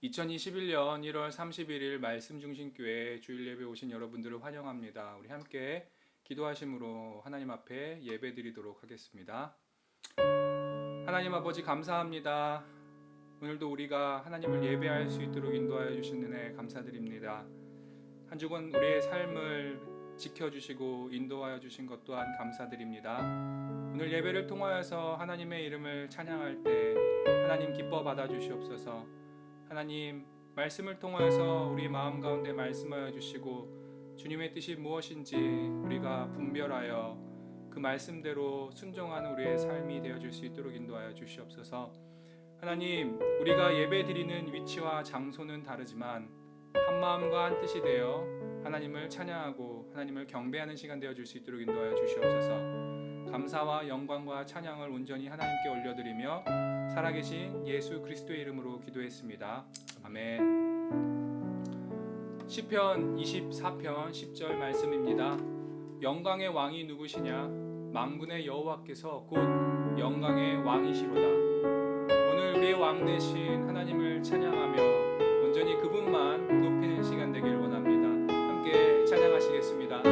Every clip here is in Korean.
2021년 1월 31일 말씀중심교회 주일 예배 오신 여러분들을 환영합니다. 우리 함께 기도하심으로 하나님 앞에 예배 드리도록 하겠습니다. 하나님 아버지 감사합니다. 오늘도 우리가 하나님을 예배할 수 있도록 인도하여 주신 은혜 감사드립니다. 한 주간 우리의 삶을 지켜주시고 인도하여 주신 것 또한 감사드립니다. 오늘 예배를 통하여서 하나님의 이름을 찬양할 때 하나님 기뻐 받아주시옵소서. 하나님 말씀을 통하여서 우리 마음 가운데 말씀하여 주시고 주님의 뜻이 무엇인지 우리가 분별하여 그 말씀대로 순종하는 우리의 삶이 되어질 수 있도록 인도하여 주시옵소서. 하나님 우리가 예배 드리는 위치와 장소는 다르지만 한 마음과 한 뜻이 되어 하나님을 찬양하고 하나님을 경배하는 시간 되어질 수 있도록 인도하여 주시옵소서. 감사와 영광과 찬양을 온전히 하나님께 올려드리며 살아계신 예수 그리스도의 이름으로 기도했습니다. 아멘. 시편 24편 10절 말씀입니다. 영광의 왕이 누구시냐? 만군의 여호와께서 곧 영광의 왕이시로다. 오늘 우리의 왕 되신 하나님을 찬양하며 온전히 그분만 높이는 시간 되길 원합니다. 함께 찬양하시겠습니다.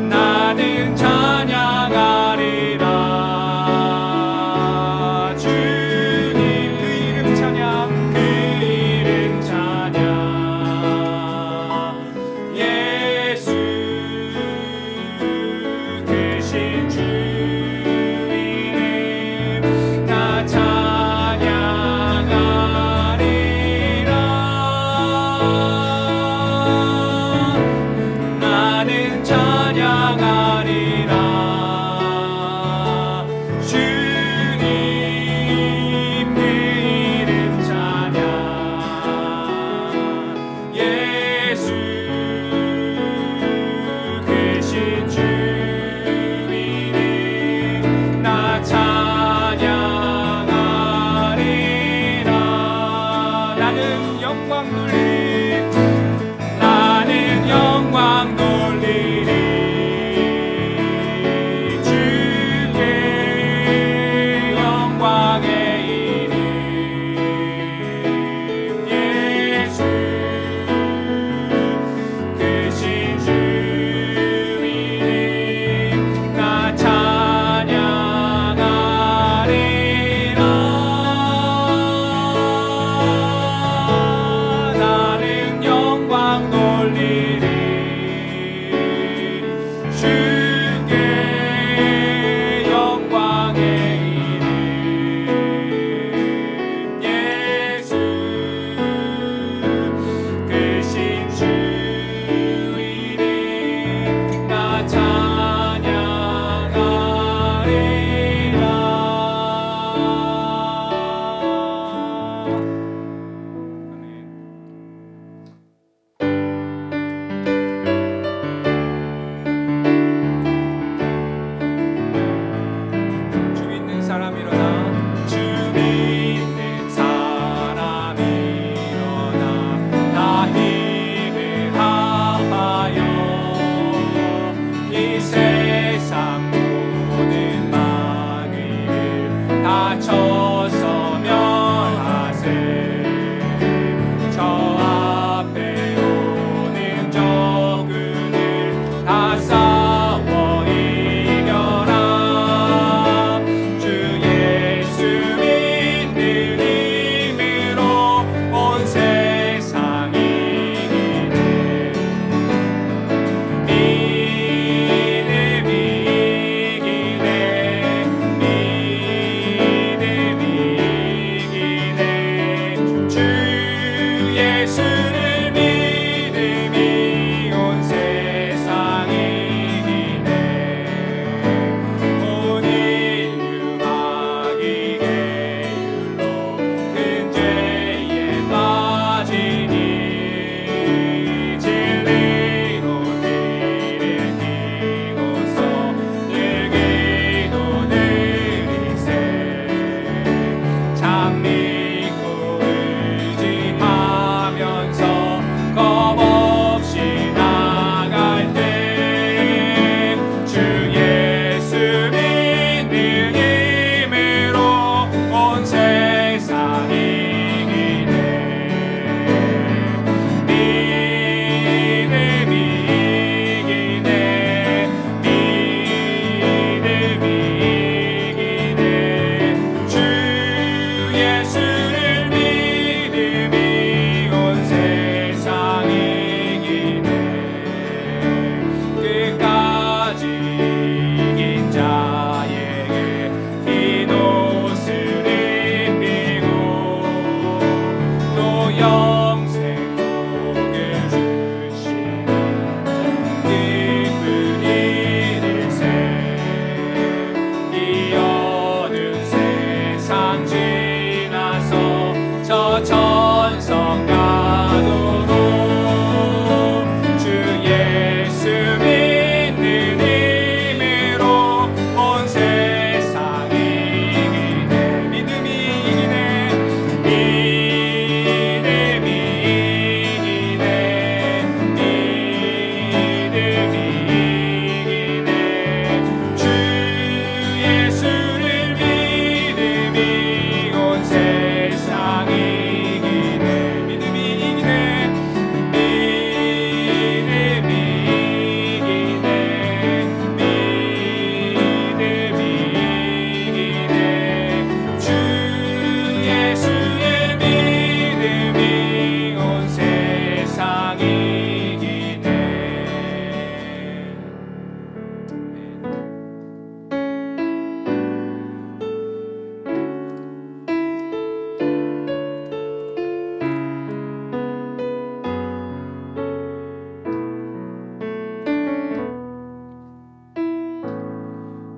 나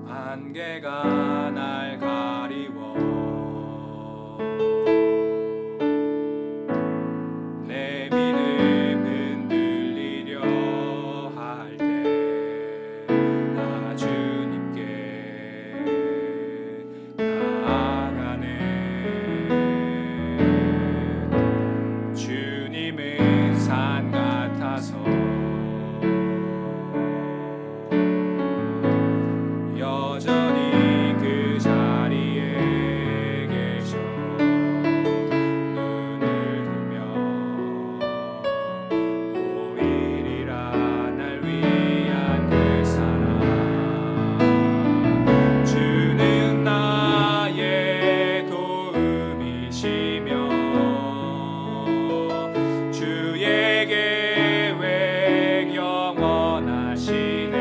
안개가 날 가리워 내 믿음 흔들리려 할 때 나 주님께 나아가네. 주님은 산 같아서 여전히 그 자리에 계셔 눈을 들며 보이리라 날 위한 그 사랑. 주는 나의 도움이시며 주의 계획 영원하시네.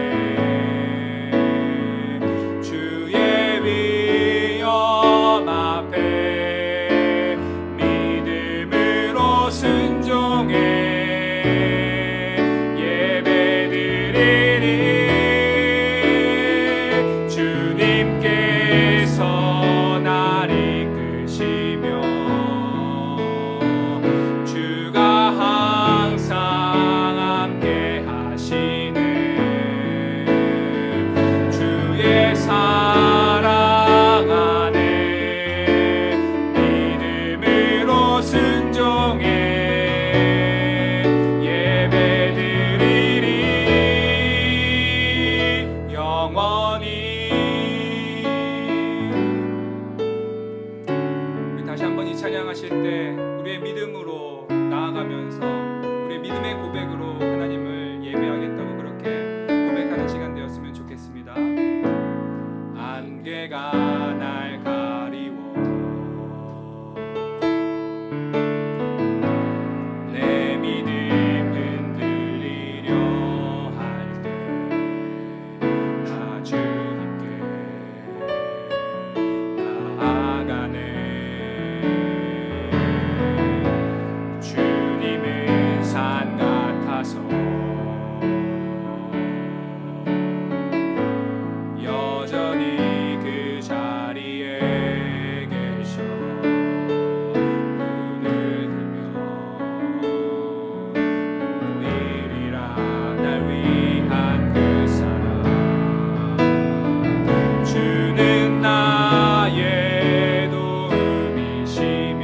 다시 한번 이 찬양하실 때 우리의 믿음으로 나아가면서 우리의 믿음의 고백으로 하나님을 예배하겠다고 그렇게 고백하는 시간 되었으면 좋겠습니다. 안개가 날 가리워 내 믿음 흔들리려 할 때 나 주님께 나아가네. 주님은 산 같아서 여전히 그 자리에 계셔 눈을 들며 보이리라 날 위한 그 사랑. 주는 나의 도움이시며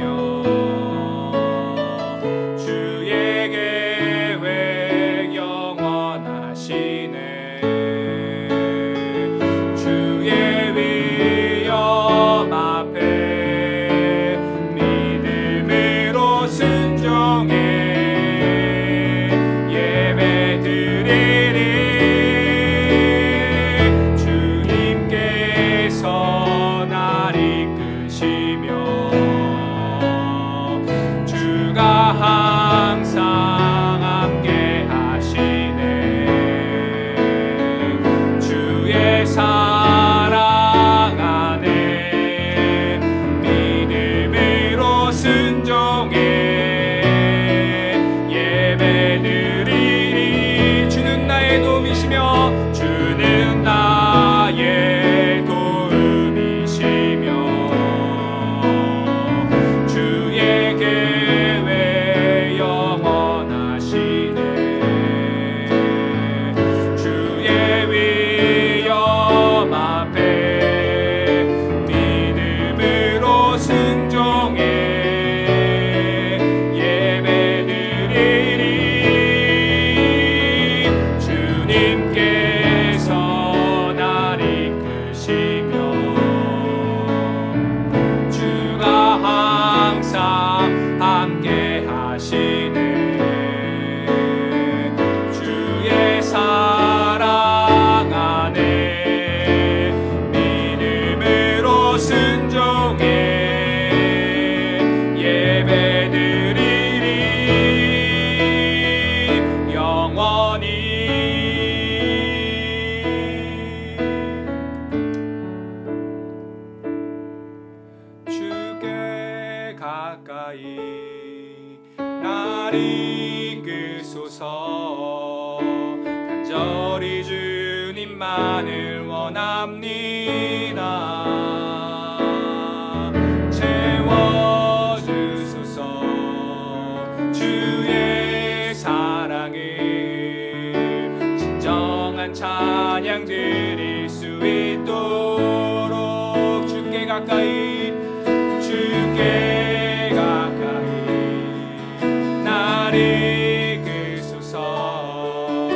주의 계획 영원하시네. 주의 위엄 앞에 믿음으로 순종해 예배드리리. 주님께서 날 이끄시며 주가 항상 함께 하시네. 주의 사랑 안에 믿음으로 순종해 예배드리리. 주는 나의 도움이시며 주는 나의 도움이시며 주의 가까이 날 이끄소서. 간절히 주님만을 원합니다. 채워주소서. 주의 사랑을 진정한 찬양 드릴 수 있도록 주께 가까이 주께 가까이 날 이끄소서.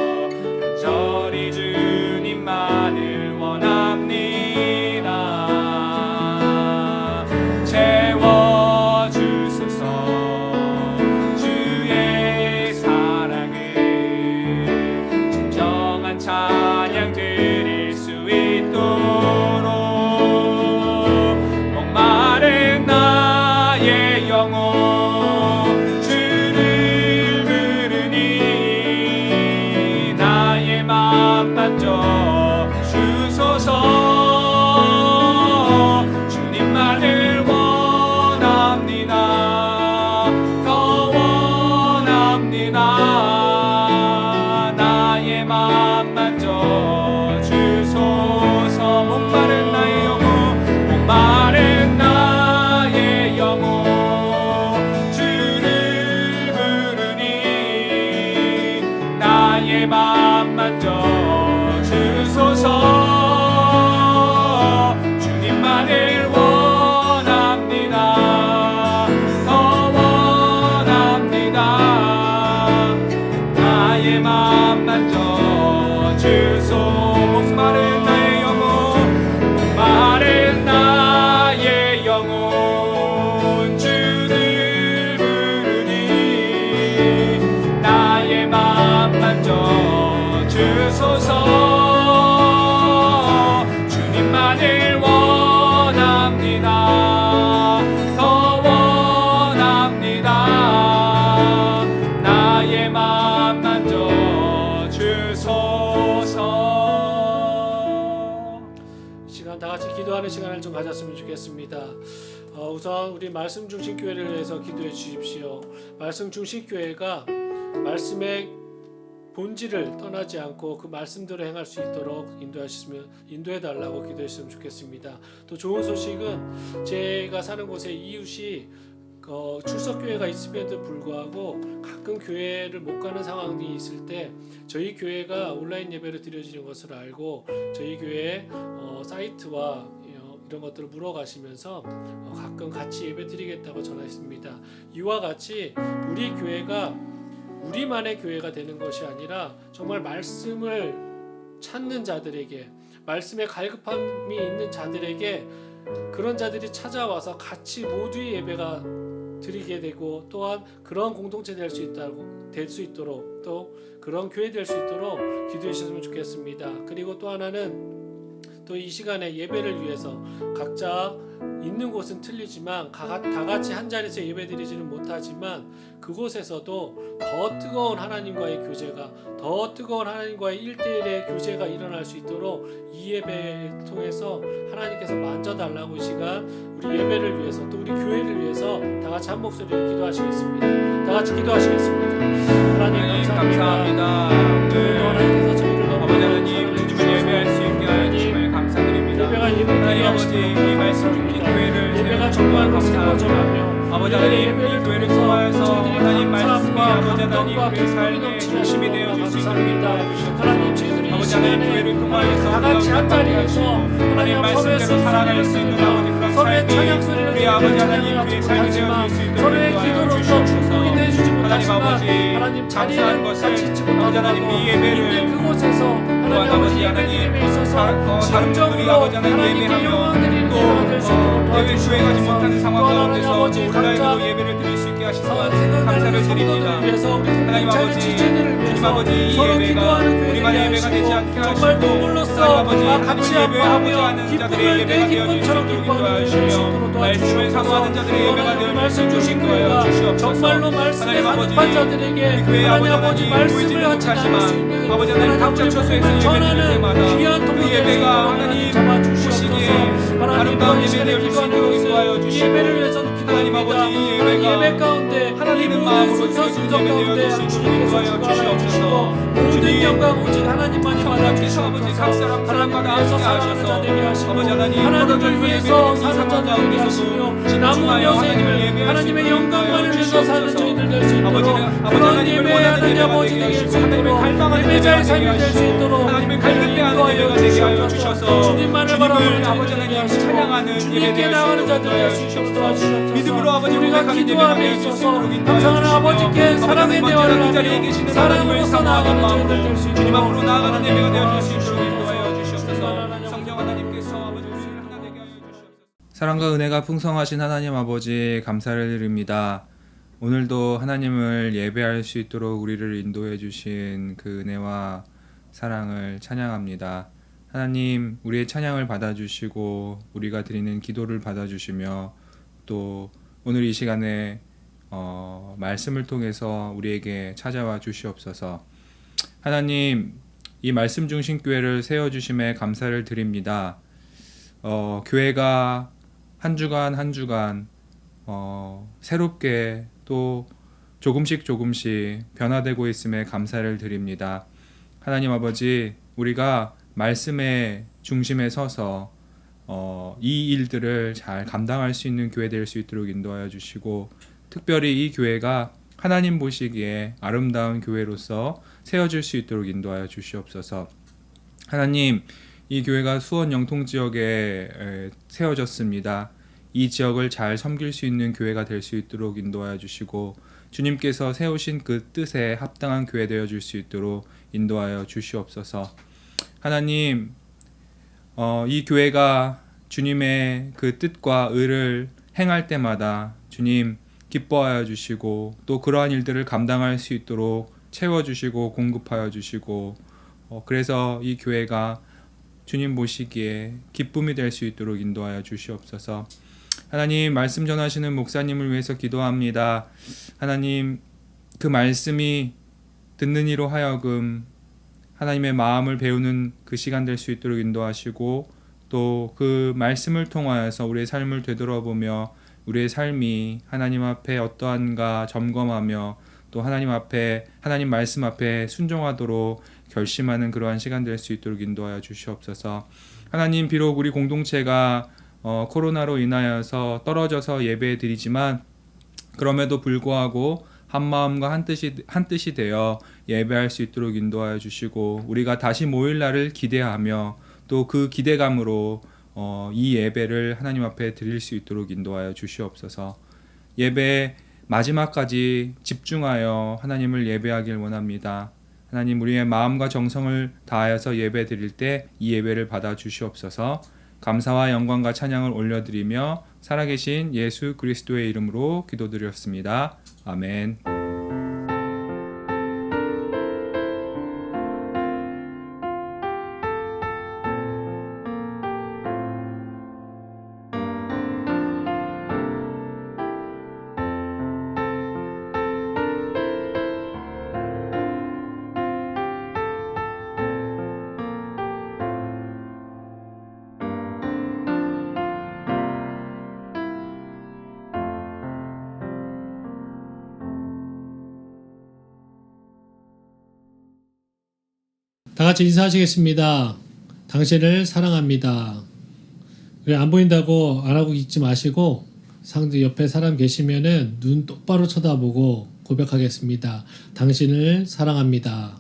간절히 주님만을 원합니다. 채워주소서. 주의 사랑을 진정한 찬양 드릴 수 있도록 목마른 나의 영혼 주를 부르니 나의 맘 만져 주소서. 주님만을 원합니다. 더 원합니다. 나의 맘 만져 주소서. 목마른 나의 영혼 목마른 나의 영혼 주를 부르니 나의 맘 만져 주소서. 주님만을 원합니다. 더 원합니다. 나의 맘 만져 주소서. 목마른 나의 영혼 목마른 나의 영혼 주를 부르니 나의 맘 만져 주소서. 주님만을 원합니다. 더 원합니다. 나의 맘 만져 주소서. 이 시간 다 같이 기도하는 시간을 좀 가졌으면 좋겠습니다. 우선 우리 말씀 중심 교회를 위해서 기도해 주십시오. 말씀 중심 교회가 말씀의 본질을 떠나지 않고 그 말씀대로 행할 수 있도록 인도해 달라고 기도했으면 좋겠습니다. 또 좋은 소식은 제가 사는 곳에 이웃이 출석 교회가 있음에도 불구하고 가끔 교회를 못 가는 상황이 있을 때 저희 교회가 온라인 예배를 드려지는 것을 알고 저희 교회 사이트와 이런 것들을 물어가시면서 가끔 같이 예배 드리겠다고 전화했습니다. 이와 같이 우리 교회가 우리만의 교회가 되는 것이 아니라 정말 말씀을 찾는 자들에게 말씀에 갈급함이 있는 자들에게 그런 자들이 찾아와서 같이 모두의 예배가 드리게 되고 또한 그런 공동체 될 수 있도록 또 그런 교회 될 수 있도록 기도해 주셨으면 좋겠습니다. 그리고 또 하나는 또 이 시간에 예배를 위해서 각자 있는 곳은 틀리지만 다 같이 한 자리에서 예배드리지는 못하지만 그곳에서도 더 뜨거운 하나님과의 교제가 더 뜨거운 하나님과의 1대1의 교제가 일어날 수 있도록 이 예배를 통해서 하나님께서 만져달라고 이 시간 우리 예배를 위해서 또 우리 교회를 위해서 다 같이 한 목소리로 기도하시겠습니다. 다 같이 기도하시겠습니다. 하나님 감사합니다. 오늘도 하나님께서 저희를 너무 아버지 하나님 주님을 예배할 수 있게 하여 주심을 감사드립니다. 예배가 하나님 아버지 이 말씀 중심 교회를 예배가 정말 감사하며 아버지 하나님 이 교회를 통하여서 하나님 말씀이 아버지 하나님 우리의 삶의 중심이 되어줄 수 있도록 하나님 저희들이 아버지 하나님 교회를 통하여서 다 같이 한 자리에서 하나님 말씀대로 살아갈 수 있는 아버지 그런 서로의 찬양 삶이 소리를 우리 아버지 하나님 우리의 삶이 되어줄 수 있도록 서로의 기도로서 축복이 되어주지 하나님 못하지만 아버지 하나님 자리에는 감사한 같이 것을 있지 아버지 하나님 못하고 이 예배를 있는 그곳에서 하나님 아버지 예배드림에 있어서 다른 분들이 아버지 하나님 하나님께 영광 드리는 예배가 될 수 있도록 예배 주에 가지 못하는 상황 가운데서 아버지 온라인으로 예배를 드릴 수 있게 하셔서 생각나는 감사를 드립니다. 성도들을 위해서 우리 하나님 공동체의 아버지, 지체들을 주님 위해서 아버지 이 서로 예배가 기도하는 우리만의 교회들이 예배가 되지 않게 하시고 하시고 정말 눈물로써 하나님 아버지 같이 예배하고자 아파하며 하는 자들의 기쁨을 예배가 내 되어줄 수 기쁨처럼 있도록 기뻐하는 교회가 될 수 있도록 인도하시며 말씀을 사모하는 자들의 예배가 하나님 되어줄 수 말씀 있도록 주신 인도하여 교회가 주시옵소서. 정말로 말씀에 하나님 아버지, 가득한 자들에게 우리 교회 하나님 아버지 아버지 하나님 말씀을 보이지는 같이 나눌 수 못하지만 있는 아버지 하나님 각자 처소에서 예배 드릴 전하는 때마다 귀한 그 통로 예배가 하나님 잡아주시옵소서. 보시기에 하나님 아름다운 이 예배 시간에 되어줄 수 기도하는 있도록 것을 인도하여 이 주시고 예배를 위해서도 하나님 기도합니다. 기도합니다. 예배 가운데 하나님의 모든 마음으로 순서 드리는 예배 가운데 되어 주시길 주님께서 인도하여 주관하여 주시고 주시옵소서. 모든 주님, 영광 오직 하나님만이 성령께서 아버지 각 받아주시옵소서. 사람 사람마다 하나님께서 함께 사랑하는 하셔서 자 되게 하시고 아버지 하나님 하나님을 위해서 사는 자 되게 하시며 남은 집중하여 하나님을 여생을 예배할 수 하나님의 있도록 영광만을 인도하여 위해서 사는 주시옵소서. 저희들 될 수 있도록 아버지 그런 하나님을 원하는 예배하는 예배가 아버지 되게 되게 하시고 수 하나님을 있도록 갈망하는 예배자의 예배가 삶이 되게 될 수 하시고 있도록 하나님을 갈급해하는 예배가 되게 하여 주셔서 주님만을 바라보는 아버지 자들 되게 하나님 하시고 찬양하는 예배 주님께 되게 나가는 자들 될 수 하여 있도록 도와주시옵소서. 믿음으로 아버지 우리가 고백하는 예배가 기도함에 되게 수 있어서 있도록 인도하여 감사하는 주시며 아버지께 사랑의 아버지 대화를 하나님 그 자리에 하며 계시는 사랑으로서 하나님을 나아가는 사모하는 저희들 될 수 있도록 주님 앞으로 나아가는 예배가 되어 주실 수 있도록 도와주시옵소서. 인도하여 주시옵소서. 성령 하나님께서 아버지 우리를 하나 되게 하여 주시옵소서. 사랑과 은혜가 풍성하신 하나님 아버지 감사를 드립니다. 오늘도 하나님을 예배할 수 있도록 우리를 인도해 주신 그 은혜와 사랑을 찬양합니다. 하나님, 우리의 찬양을 받아주시고 우리가 드리는 기도를 받아주시며 또 오늘 이 시간에 말씀을 통해서 우리에게 찾아와 주시옵소서. 하나님, 이 말씀 중심 교회를 세워주심에 감사를 드립니다. 교회가 한 주간 한 주간 새롭게 또 조금씩 변화되고 있음에 감사를 드립니다. 하나님 아버지, 우리가 말씀의 중심에 서서 이 일들을 잘 감당할 수 있는 교회 될 수 있도록 인도하여 주시고 특별히 이 교회가 하나님 보시기에 아름다운 교회로서 세워질 수 있도록 인도하여 주시옵소서. 하나님, 이 교회가 수원 영통 지역에 세워졌습니다. 이 지역을 잘 섬길 수 있는 교회가 될 수 있도록 인도하여 주시고 주님께서 세우신 그 뜻에 합당한 교회 되어 줄 수 있도록 인도하여 주시옵소서. 하나님, 이 교회가 주님의 그 뜻과 의를 행할 때마다 주님 기뻐하여 주시고 또 그러한 일들을 감당할 수 있도록 채워주시고 공급하여 주시고 그래서 이 교회가 주님 보시기에 기쁨이 될 수 있도록 인도하여 주시옵소서. 하나님, 말씀 전하시는 목사님을 위해서 기도합니다. 하나님, 그 말씀이 듣는 이로 하여금 하나님의 마음을 배우는 그 시간 될 수 있도록 인도하시고 또 그 말씀을 통하여서 우리의 삶을 되돌아보며 우리의 삶이 하나님 앞에 어떠한가 점검하며 또 하나님 말씀 앞에 순종하도록 결심하는 그러한 시간 될 수 있도록 인도하여 주시옵소서. 하나님, 비록 우리 공동체가 코로나로 인하여서 떨어져서 예배 드리지만 그럼에도 불구하고 한 마음과 한 뜻이 되어 예배할 수 있도록 인도하여 주시고 우리가 다시 모일 날을 기대하며 또 그 기대감으로 이 예배를 하나님 앞에 드릴 수 있도록 인도하여 주시옵소서. 예배 마지막까지 집중하여 하나님을 예배하길 원합니다. 하나님, 우리의 마음과 정성을 다하여서 예배 드릴 때 이 예배를 받아 주시옵소서. 감사와 영광과 찬양을 올려드리며 살아계신 예수 그리스도의 이름으로 기도드렸습니다. 아멘. 다 같이 인사하시겠습니다. 당신을 사랑합니다. 그래, 안 보인다고 안 하고 있지 마시고 상대 옆에 사람 계시면은 눈 똑바로 쳐다보고 고백하겠습니다. 당신을 사랑합니다.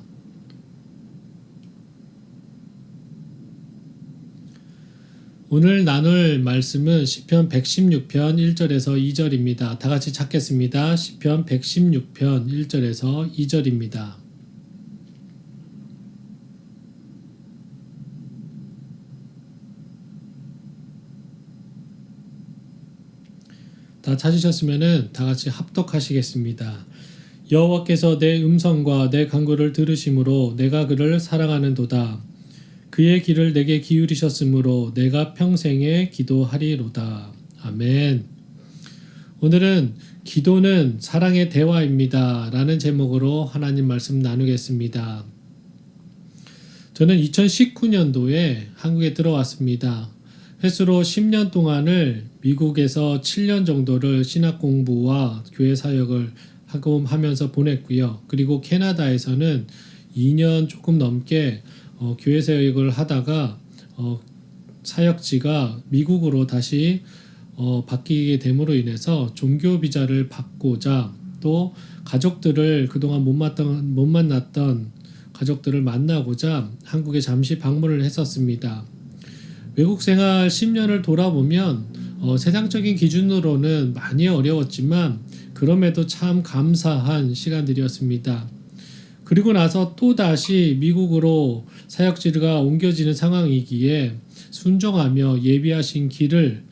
오늘 나눌 말씀은 시편 116편 1절에서 2절입니다. 다 같이 찾겠습니다. 시편 116편 1절에서 2절입니다. 다 찾으셨으면은 다 같이 합독하시겠습니다. 여호와께서 내 음성과 내 간구를 들으심으로 내가 그를 사랑하는도다. 그의 귀를 내게 기울이셨으므로 내가 평생에 기도하리로다. 아멘. 오늘은 기도는 사랑의 대화입니다. 라는 제목으로 하나님 말씀 나누겠습니다. 저는 2019년도에 한국에 들어왔습니다. 횟수로 10년 동안을 미국에서 7년 정도를 신학 공부와 교회 사역을 하면서 보냈고요. 그리고 캐나다에서는 2년 조금 넘게 교회 사역을 하다가 사역지가 미국으로 다시 바뀌게 됨으로 인해서 종교 비자를 받고자 또 가족들을 그동안 못 만났던 가족들을 만나고자 한국에 잠시 방문을 했었습니다. 외국 생활 10년을 돌아보면 세상적인 기준으로는 많이 어려웠지만 그럼에도 참 감사한 시간들이었습니다. 그리고 나서 또다시 미국으로 사역지가 옮겨지는 상황이기에 순종하며 예비하신 길을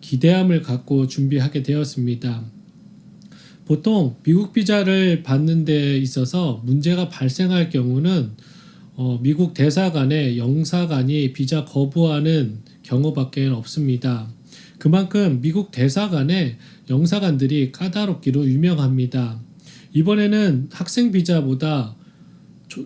기대함을 갖고 준비하게 되었습니다. 보통 미국 비자를 받는 데 있어서 문제가 발생할 경우는 미국 대사관의 영사관이 비자 거부하는 경우밖에 없습니다. 그만큼 미국 대사관의 영사관들이 까다롭기로 유명합니다. 이번에는 학생 비자보다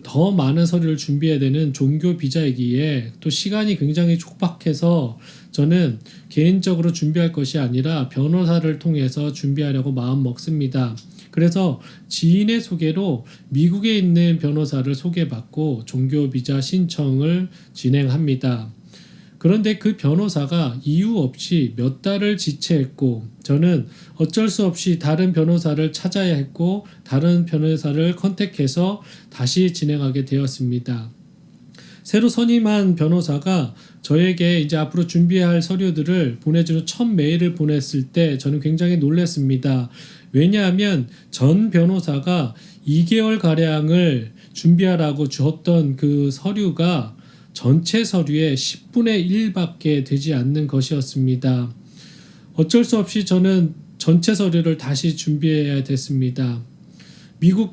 더 많은 서류를 준비해야 되는 종교 비자이기에 또 시간이 굉장히 촉박해서 저는 개인적으로 준비할 것이 아니라 변호사를 통해서 준비하려고 마음 먹습니다. 그래서 지인의 소개로 미국에 있는 변호사를 소개받고 종교 비자 신청을 진행합니다. 그런데 그 변호사가 이유 없이 몇 달을 지체했고 저는 어쩔 수 없이 다른 변호사를 찾아야 했고 다른 변호사를 컨택해서 다시 진행하게 되었습니다. 새로 선임한 변호사가 저에게 이제 앞으로 준비할 서류들을 보내주는 첫 메일을 보냈을 때 저는 굉장히 놀랐습니다. 왜냐하면 전 변호사가 2개월 가량을 준비하라고 주었던 그 서류가 전체 서류의 10분의 1밖에 되지 않는 것이었습니다. 어쩔 수 없이 저는 전체 서류를 다시 준비해야 됐습니다.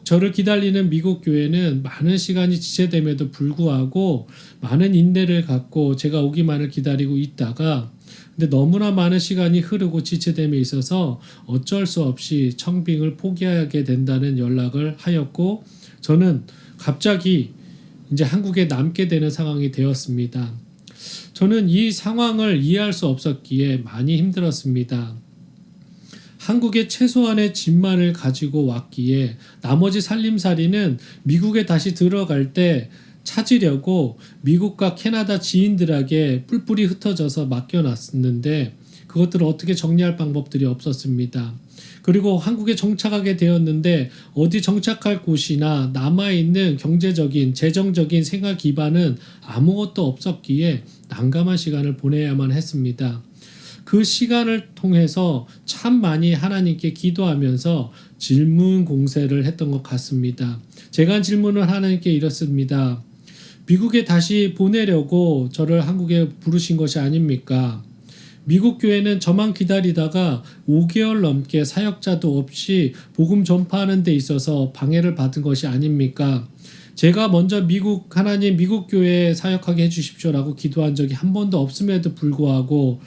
저를 기다리는 미국 교회는 많은 시간이 지체됨에도 불구하고 많은 인내를 갖고 제가 오기만을 기다리고 있다가 근데 너무나 많은 시간이 흐르고 지체됨에 있어서 어쩔 수 없이 청빙을 포기하게 된다는 연락을 하였고 저는 갑자기 이제 한국에 남게 되는 상황이 되었습니다. 저는 이 상황을 이해할 수 없었기에 많이 힘들었습니다. 한국에 최소한의 집만을 가지고 왔기에 나머지 살림살이는 미국에 다시 들어갈 때 찾으려고 미국과 캐나다 지인들에게 뿔뿔이 흩어져서 맡겨놨었는데 그것들을 어떻게 정리할 방법들이 없었습니다. 그리고 한국에 정착하게 되었는데 어디 정착할 곳이나 남아있는 경제적인, 재정적인 생활 기반은 아무것도 없었기에 난감한 시간을 보내야만 했습니다. 그 시간을 통해서 참 많이 하나님께 기도하면서 질문 공세를 했던 것 같습니다. 제가 한 질문을 하나님께 이렇습니다. 미국에 다시 보내려고 저를 한국에 부르신 것이 아닙니까? 미국 교회는 저만 기다리다가 5개월 넘게 사역자도 없이 복음 전파하는 데 있어서 방해를 받은 것이 아닙니까? 제가 먼저 하나님 미국 교회에 사역하게 해주십시오라고 기도한 적이 한 번도 없음에도 불구하고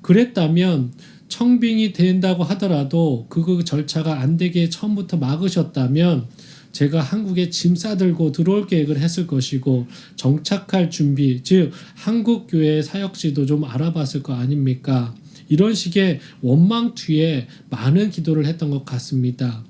그랬다면 청빙이 된다고 하더라도 그 절차가 안 되게 처음부터 막으셨다면 제가 한국에 짐 싸들고 들어올 계획을 했을 것이고 정착할 준비, 즉 한국 교회 사역지도 좀 알아봤을 거 아닙니까? 이런 식의 원망 뒤에 많은 기도를 했던 것 같습니다.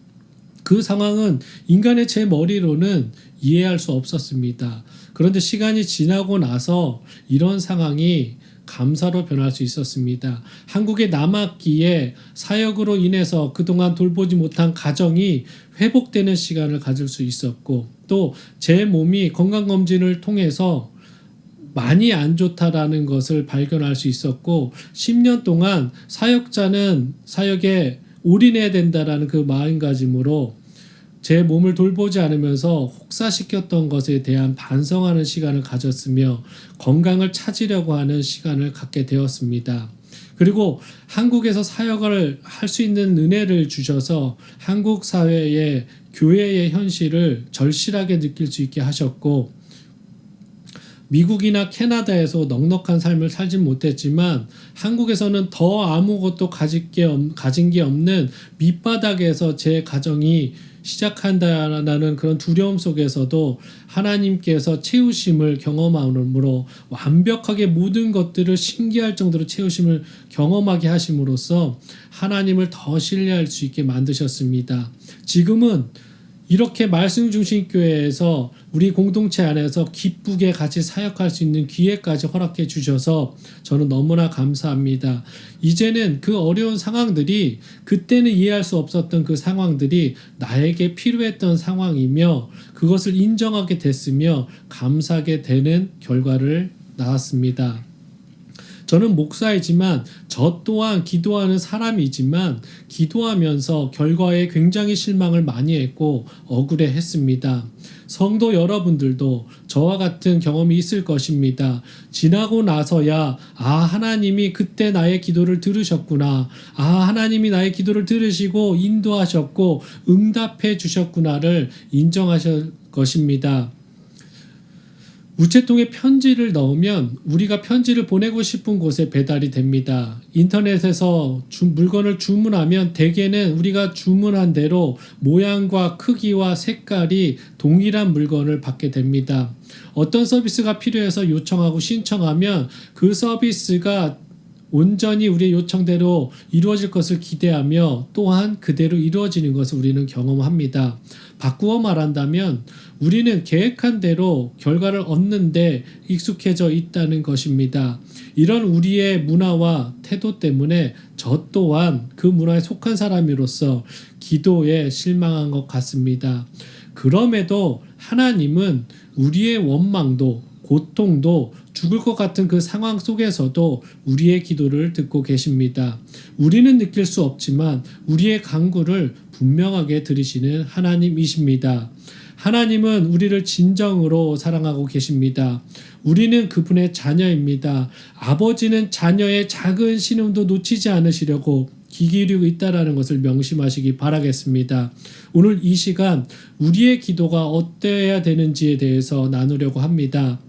그 상황은 인간의 제 머리로는 이해할 수 없었습니다. 그런데 시간이 지나고 나서 이런 상황이 감사로 변할 수 있었습니다. 한국에 남았기에 사역으로 인해서 그동안 돌보지 못한 가정이 회복되는 시간을 가질 수 있었고 또 제 몸이 건강검진을 통해서 많이 안 좋다라는 것을 발견할 수 있었고 10년 동안 사역자는 사역에 올인해야 된다라는 그 마음가짐으로 제 몸을 돌보지 않으면서 혹사시켰던 것에 대한 반성하는 시간을 가졌으며 건강을 찾으려고 하는 시간을 갖게 되었습니다. 그리고 한국에서 사역을 할 수 있는 은혜를 주셔서 한국 사회의 교회의 현실을 절실하게 느낄 수 있게 하셨고 미국이나 캐나다에서 넉넉한 삶을 살진 못했지만 한국에서는 더 아무것도 가진 게 없는 밑바닥에서 제 가정이 시작한다라는 그런 두려움 속에서도 하나님께서 채우심을 경험함으로 완벽하게 모든 것들을 신기할 정도로 채우심을 경험하게 하심으로써 하나님을 더 신뢰할 수 있게 만드셨습니다. 지금은 이렇게 말씀 중심 교회에서 우리 공동체 안에서 기쁘게 같이 사역할 수 있는 기회까지 허락해 주셔서 저는 너무나 감사합니다. 이제는 그 어려운 상황들이 그때는 이해할 수 없었던 그 상황들이 나에게 필요했던 상황이며 그것을 인정하게 됐으며 감사하게 되는 결과를 낳았습니다. 저는 목사이지만 저 또한 기도하는 사람이지만 기도하면서 결과에 굉장히 실망을 많이 했고 억울해했습니다. 성도 여러분들도 저와 같은 경험이 있을 것입니다. 지나고 나서야 하나님이 그때 나의 기도를 들으셨구나. 하나님이 나의 기도를 들으시고 인도하셨고 응답해 주셨구나를 인정하실 것입니다. 우체통에 편지를 넣으면 우리가 편지를 보내고 싶은 곳에 배달이 됩니다. 인터넷에서 물건을 주문하면 대개는 우리가 주문한 대로 모양과 크기와 색깔이 동일한 물건을 받게 됩니다. 어떤 서비스가 필요해서 요청하고 신청하면 그 서비스가 온전히 우리의 요청대로 이루어질 것을 기대하며 또한 그대로 이루어지는 것을 우리는 경험합니다. 바꾸어 말한다면 우리는 계획한 대로 결과를 얻는데 익숙해져 있다는 것입니다. 이런 우리의 문화와 태도 때문에 저 또한 그 문화에 속한 사람으로서 기도에 실망한 것 같습니다. 그럼에도 하나님은 우리의 원망도 고통도 죽을 것 같은 그 상황 속에서도 우리의 기도를 듣고 계십니다. 우리는 느낄 수 없지만 우리의 간구를 분명하게 들으시는 하나님이십니다. 하나님은 우리를 진정으로 사랑하고 계십니다. 우리는 그분의 자녀입니다. 아버지는 자녀의 작은 신음도 놓치지 않으시려고 귀 기울이고 있다는 것을 명심하시기 바라겠습니다. 오늘 이 시간 우리의 기도가 어때야 되는지에 대해서 나누려고 합니다.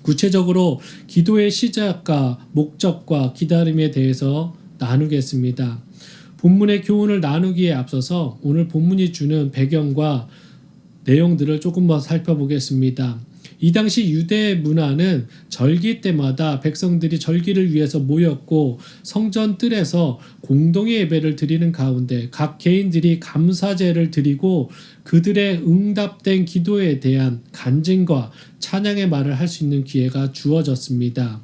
구체적으로 기도의 시작과 목적과 기다림에 대해서 나누겠습니다. 본문의 교훈을 나누기에 앞서서 오늘 본문이 주는 배경과 내용들을 조금 더 살펴보겠습니다. 이 당시 유대 문화는 절기 때마다 백성들이 절기를 위해서 모였고 성전 뜰에서 공동의 예배를 드리는 가운데 각 개인들이 감사제를 드리고 그들의 응답된 기도에 대한 간증과 찬양의 말을 할 수 있는 기회가 주어졌습니다.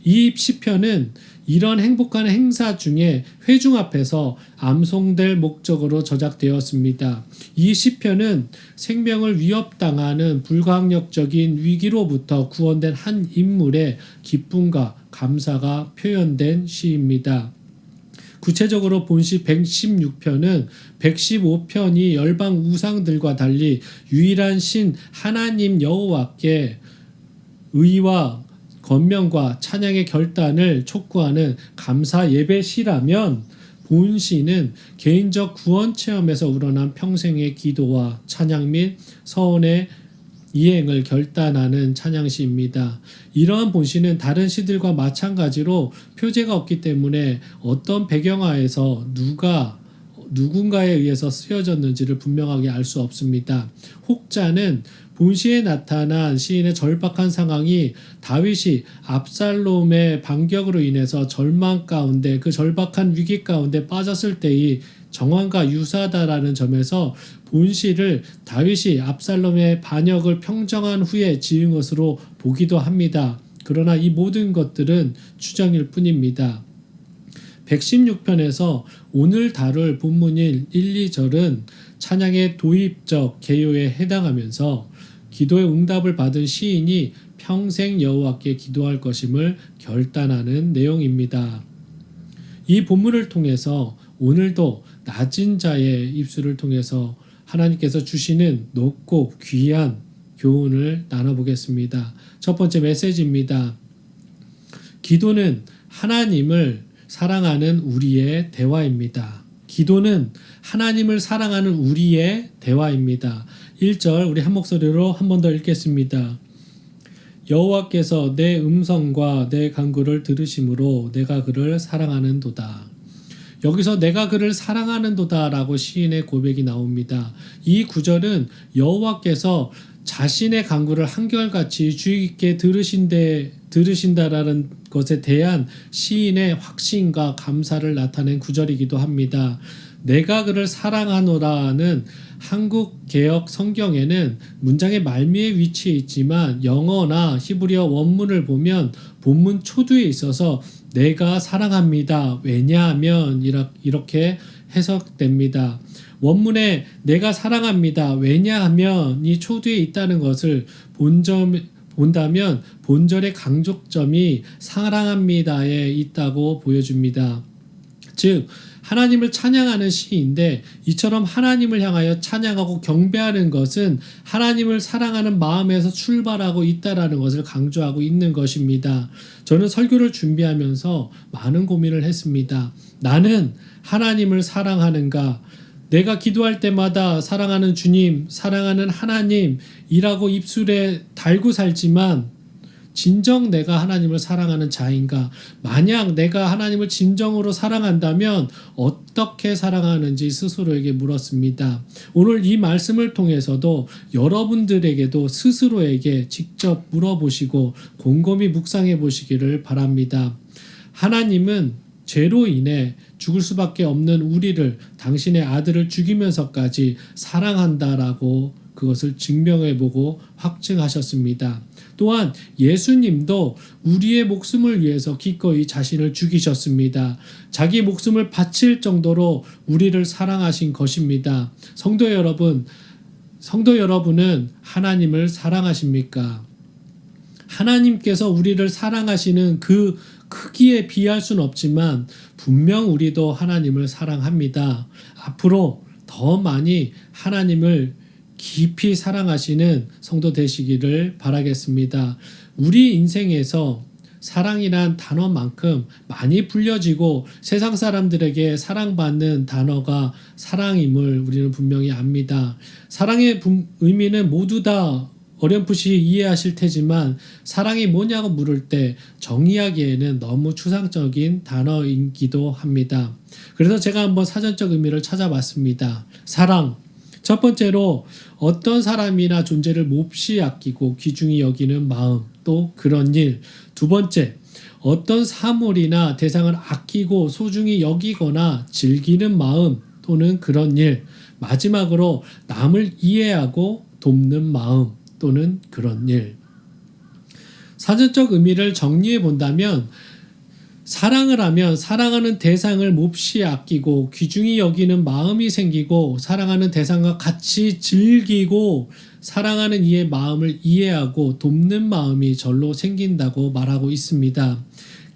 이 시편은 이런 행복한 행사 중에 회중 앞에서 암송될 목적으로 저작되었습니다. 이 시편은 생명을 위협당하는 불가항력적인 위기로부터 구원된 한 인물의 기쁨과 감사가 표현된 시입니다. 구체적으로 본시 116편은 115편이 열방 우상들과 달리 유일한 신 하나님 여호와께 의와 권면과 찬양의 결단을 촉구하는 감사 예배시라면 본시는 개인적 구원 체험에서 우러난 평생의 기도와 찬양 및 서원의 이행을 결단하는 찬양시입니다. 이러한 본시는 다른 시들과 마찬가지로 표제가 없기 때문에 어떤 배경하에서 누군가에 의해서 쓰여졌는지를 분명하게 알 수 없습니다. 혹자는 본시에 나타난 시인의 절박한 상황이 다윗이 압살롬의 반격으로 인해서 절망 가운데 그 절박한 위기 가운데 빠졌을 때의 정황과 유사하다라는 점에서 본시를 다윗이 압살롬의 반역을 평정한 후에 지은 것으로 보기도 합니다. 그러나 이 모든 것들은 추정일 뿐입니다. 116편에서 오늘 다룰 본문인 1, 2절은 찬양의 도입적 개요에 해당하면서 기도의 응답을 받은 시인이 평생 여호와께 기도할 것임을 결단하는 내용입니다. 이 본문을 통해서 오늘도 낮은 자의 입술을 통해서 하나님께서 주시는 높고 귀한 교훈을 나눠보겠습니다. 첫 번째 메시지입니다. 기도는 하나님을 사랑하는 우리의 대화입니다. 기도는 하나님을 사랑하는 우리의 대화입니다. 1절 우리 한 목소리로 한 번 더 읽겠습니다. 여호와께서 내 음성과 내 간구를 들으심으로 내가 그를 사랑하는도다. 여기서 내가 그를 사랑하는도다라고 시인의 고백이 나옵니다. 이 구절은 여호와께서 자신의 간구를 한결같이 주의 깊게 들으신다라는 것에 대한 시인의 확신과 감사를 나타낸 구절이기도 합니다. 내가 그를 사랑하노라는 한국 개역 성경에는 문장의 말미에 위치해 있지만 영어나 히브리어 원문을 보면 본문 초두에 있어서 내가 사랑합니다. 왜냐하면 이렇게 해석됩니다. 원문에 내가 사랑합니다. 왜냐하면 이 초두에 있다는 것을 본다면 본절의 강조점이 사랑합니다에 있다고 보여줍니다. 즉 하나님을 찬양하는 시인데 이처럼 하나님을 향하여 찬양하고 경배하는 것은 하나님을 사랑하는 마음에서 출발하고 있다라는 것을 강조하고 있는 것입니다. 저는 설교를 준비하면서 많은 고민을 했습니다. 나는 하나님을 사랑하는가? 내가 기도할 때마다 사랑하는 주님, 사랑하는 하나님이라고 입술에 달고 살지만 진정 내가 하나님을 사랑하는 자인가? 만약 내가 하나님을 진정으로 사랑한다면 어떻게 사랑하는지 스스로에게 물었습니다. 오늘 이 말씀을 통해서도 여러분들에게도 스스로에게 직접 물어보시고 곰곰이 묵상해 보시기를 바랍니다. 하나님은 죄로 인해 죽을 수밖에 없는 우리를 당신의 아들을 죽이면서까지 사랑한다라고 그것을 증명해보고 확증하셨습니다. 또한 예수님도 우리의 목숨을 위해서 기꺼이 자신을 죽이셨습니다. 자기 목숨을 바칠 정도로 우리를 사랑하신 것입니다. 성도 여러분은 하나님을 사랑하십니까? 하나님께서 우리를 사랑하시는 그 크기에 비할 수는 없지만 분명 우리도 하나님을 사랑합니다. 앞으로 더 많이 하나님을 깊이 사랑하시는 성도 되시기를 바라겠습니다. 우리 인생에서 사랑이란 단어만큼 많이 불려지고 세상 사람들에게 사랑받는 단어가 사랑임을 우리는 분명히 압니다. 사랑의 의미는 모두 다 어렴풋이 이해하실 테지만 사랑이 뭐냐고 물을 때 정의하기에는 너무 추상적인 단어이기도 합니다. 그래서 제가 한번 사전적 의미를 찾아봤습니다. 사랑. 첫 번째로 어떤 사람이나 존재를 몹시 아끼고 귀중히 여기는 마음, 또 그런 일. 두 번째, 어떤 사물이나 대상을 아끼고 소중히 여기거나 즐기는 마음 또는 그런 일. 마지막으로 남을 이해하고 돕는 마음 또는 그런 일. 사전적 의미를 정리해 본다면 사랑을 하면 사랑하는 대상을 몹시 아끼고 귀중히 여기는 마음이 생기고 사랑하는 대상과 같이 즐기고 사랑하는 이의 마음을 이해하고 돕는 마음이 절로 생긴다고 말하고 있습니다.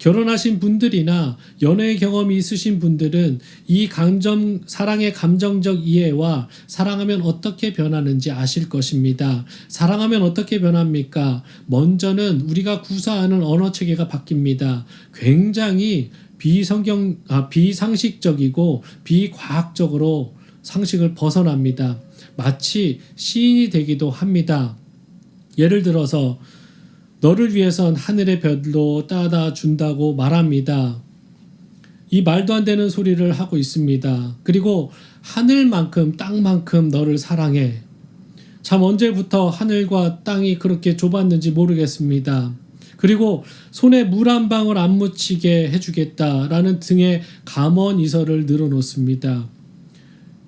결혼하신 분들이나 연애 경험이 있으신 분들은 이 사랑의 감정적 이해와 사랑하면 어떻게 변하는지 아실 것입니다. 사랑하면 어떻게 변합니까? 먼저는 우리가 구사하는 언어 체계가 바뀝니다. 굉장히 비상식적이고 비과학적으로 상식을 벗어납니다. 마치 시인이 되기도 합니다. 예를 들어서 너를 위해선 하늘의 별도 따다 준다고 말합니다. 이 말도 안 되는 소리를 하고 있습니다. 그리고 하늘만큼 땅만큼 너를 사랑해. 참 언제부터 하늘과 땅이 그렇게 좁았는지 모르겠습니다. 그리고 손에 물 한 방울 안 묻히게 해주겠다라는 등의 감언 이설을 늘어놓습니다.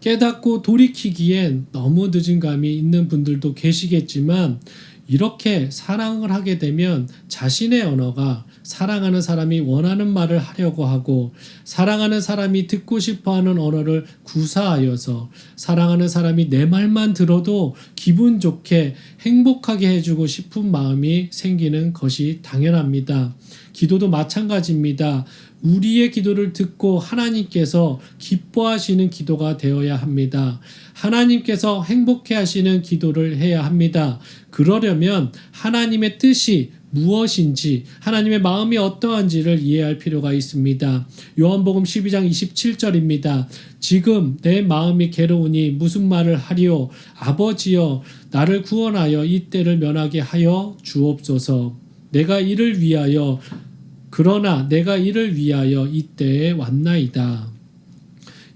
깨닫고 돌이키기엔 너무 늦은 감이 있는 분들도 계시겠지만 이렇게 사랑을 하게 되면 자신의 언어가 사랑하는 사람이 원하는 말을 하려고 하고 사랑하는 사람이 듣고 싶어하는 언어를 구사하여서 사랑하는 사람이 내 말만 들어도 기분 좋게 행복하게 해주고 싶은 마음이 생기는 것이 당연합니다. 기도도 마찬가지입니다. 우리의 기도를 듣고 하나님께서 기뻐하시는 기도가 되어야 합니다. 하나님께서 행복해 하시는 기도를 해야 합니다. 그러려면 하나님의 뜻이 무엇인지, 하나님의 마음이 어떠한지를 이해할 필요가 있습니다. 요한복음 12장 27절입니다. 지금 내 마음이 괴로우니 무슨 말을 하리요? 아버지여, 나를 구원하여 이 때를 면하게 하여 주옵소서. 그러나 내가 이를 위하여 이때에 왔나이다.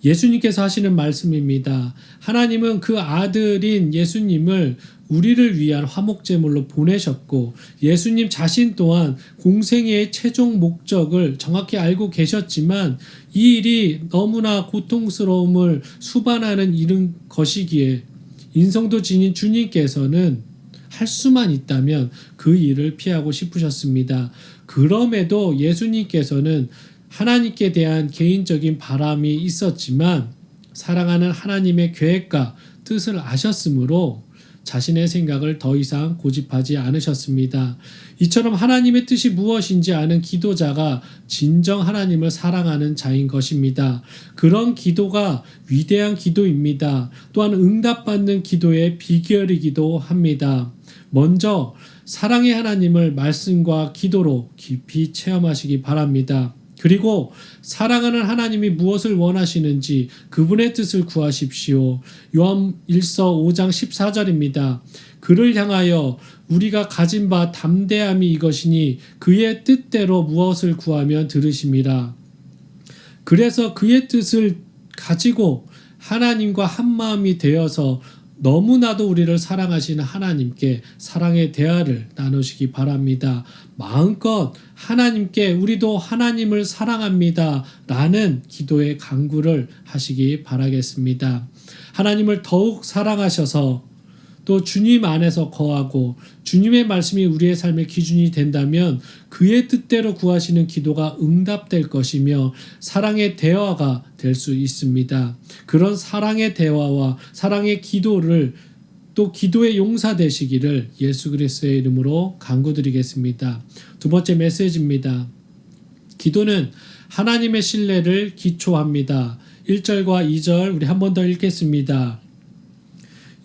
예수님께서 하시는 말씀입니다. 하나님은 그 아들인 예수님을 우리를 위한 화목제물로 보내셨고, 예수님 자신 또한 공생애의 최종 목적을 정확히 알고 계셨지만 이 일이 너무나 고통스러움을 수반하는 일은 것이기에 인성도 지닌 주님께서는 할 수만 있다면 그 일을 피하고 싶으셨습니다. 그럼에도 예수님께서는 하나님께 대한 개인적인 바람이 있었지만 사랑하는 하나님의 계획과 뜻을 아셨으므로 자신의 생각을 더 이상 고집하지 않으셨습니다. 이처럼 하나님의 뜻이 무엇인지 아는 기도자가 진정 하나님을 사랑하는 자인 것입니다. 그런 기도가 위대한 기도입니다. 또한 응답받는 기도의 비결이기도 합니다. 먼저 사랑의 하나님을 말씀과 기도로 깊이 체험하시기 바랍니다. 그리고 사랑하는 하나님이 무엇을 원하시는지 그분의 뜻을 구하십시오. 요한 1서 5장 14절입니다. 그를 향하여 우리가 가진 바 담대함이 이것이니 그의 뜻대로 무엇을 구하면 들으심이라. 그래서 그의 뜻을 가지고 하나님과 한마음이 되어서 너무나도 우리를 사랑하시는 하나님께 사랑의 대화를 나누시기 바랍니다. 마음껏 하나님께 우리도 하나님을 사랑합니다 라는 기도의 간구를 하시기 바라겠습니다. 하나님을 더욱 사랑하셔서 또 주님 안에서 거하고 주님의 말씀이 우리의 삶의 기준이 된다면 그의 뜻대로 구하시는 기도가 응답될 것이며 사랑의 대화가 될 수 있습니다. 그런 사랑의 대화와 사랑의 기도를 또 기도의 용사 되시기를 예수 그리스도의 이름으로 간구드리겠습니다. 두 번째 메시지입니다. 기도는 하나님의 신뢰를 기초합니다. 1절과 2절 우리 한 번 더 읽겠습니다.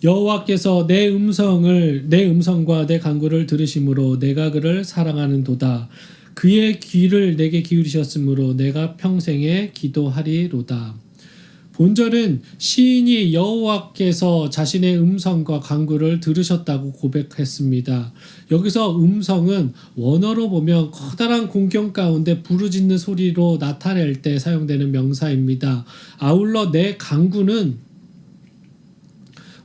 여호와께서 내 음성과 내 간구를 들으심으로 내가 그를 사랑하는도다. 그의 귀를 내게 기울이셨으므로 내가 평생에 기도하리로다. 본절은 시인이 여호와께서 자신의 음성과 간구를 들으셨다고 고백했습니다. 여기서 음성은 원어로 보면 커다란 공경 가운데 부르짖는 소리로 나타낼 때 사용되는 명사입니다. 아울러 내 간구는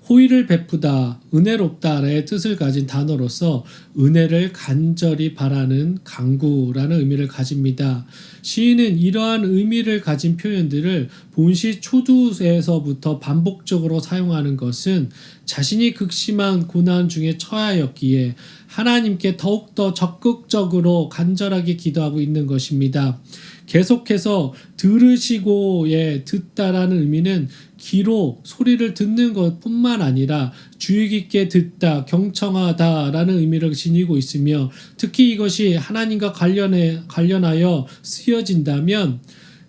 호의를 베푸다, 은혜롭다의 뜻을 가진 단어로서 은혜를 간절히 바라는 간구라는 의미를 가집니다. 시인은 이러한 의미를 가진 표현들을 본시 초두에서부터 반복적으로 사용하는 것은 자신이 극심한 고난 중에 처하였기에 하나님께 더욱더 적극적으로 간절하게 기도하고 있는 것입니다. 계속해서 들으시고의 듣다라는 의미는 귀로 소리를 듣는 것뿐만 아니라 주의 깊게 듣다, 경청하다라는 의미를 지니고 있으며 특히 이것이 하나님과 관련하여 쓰여진다면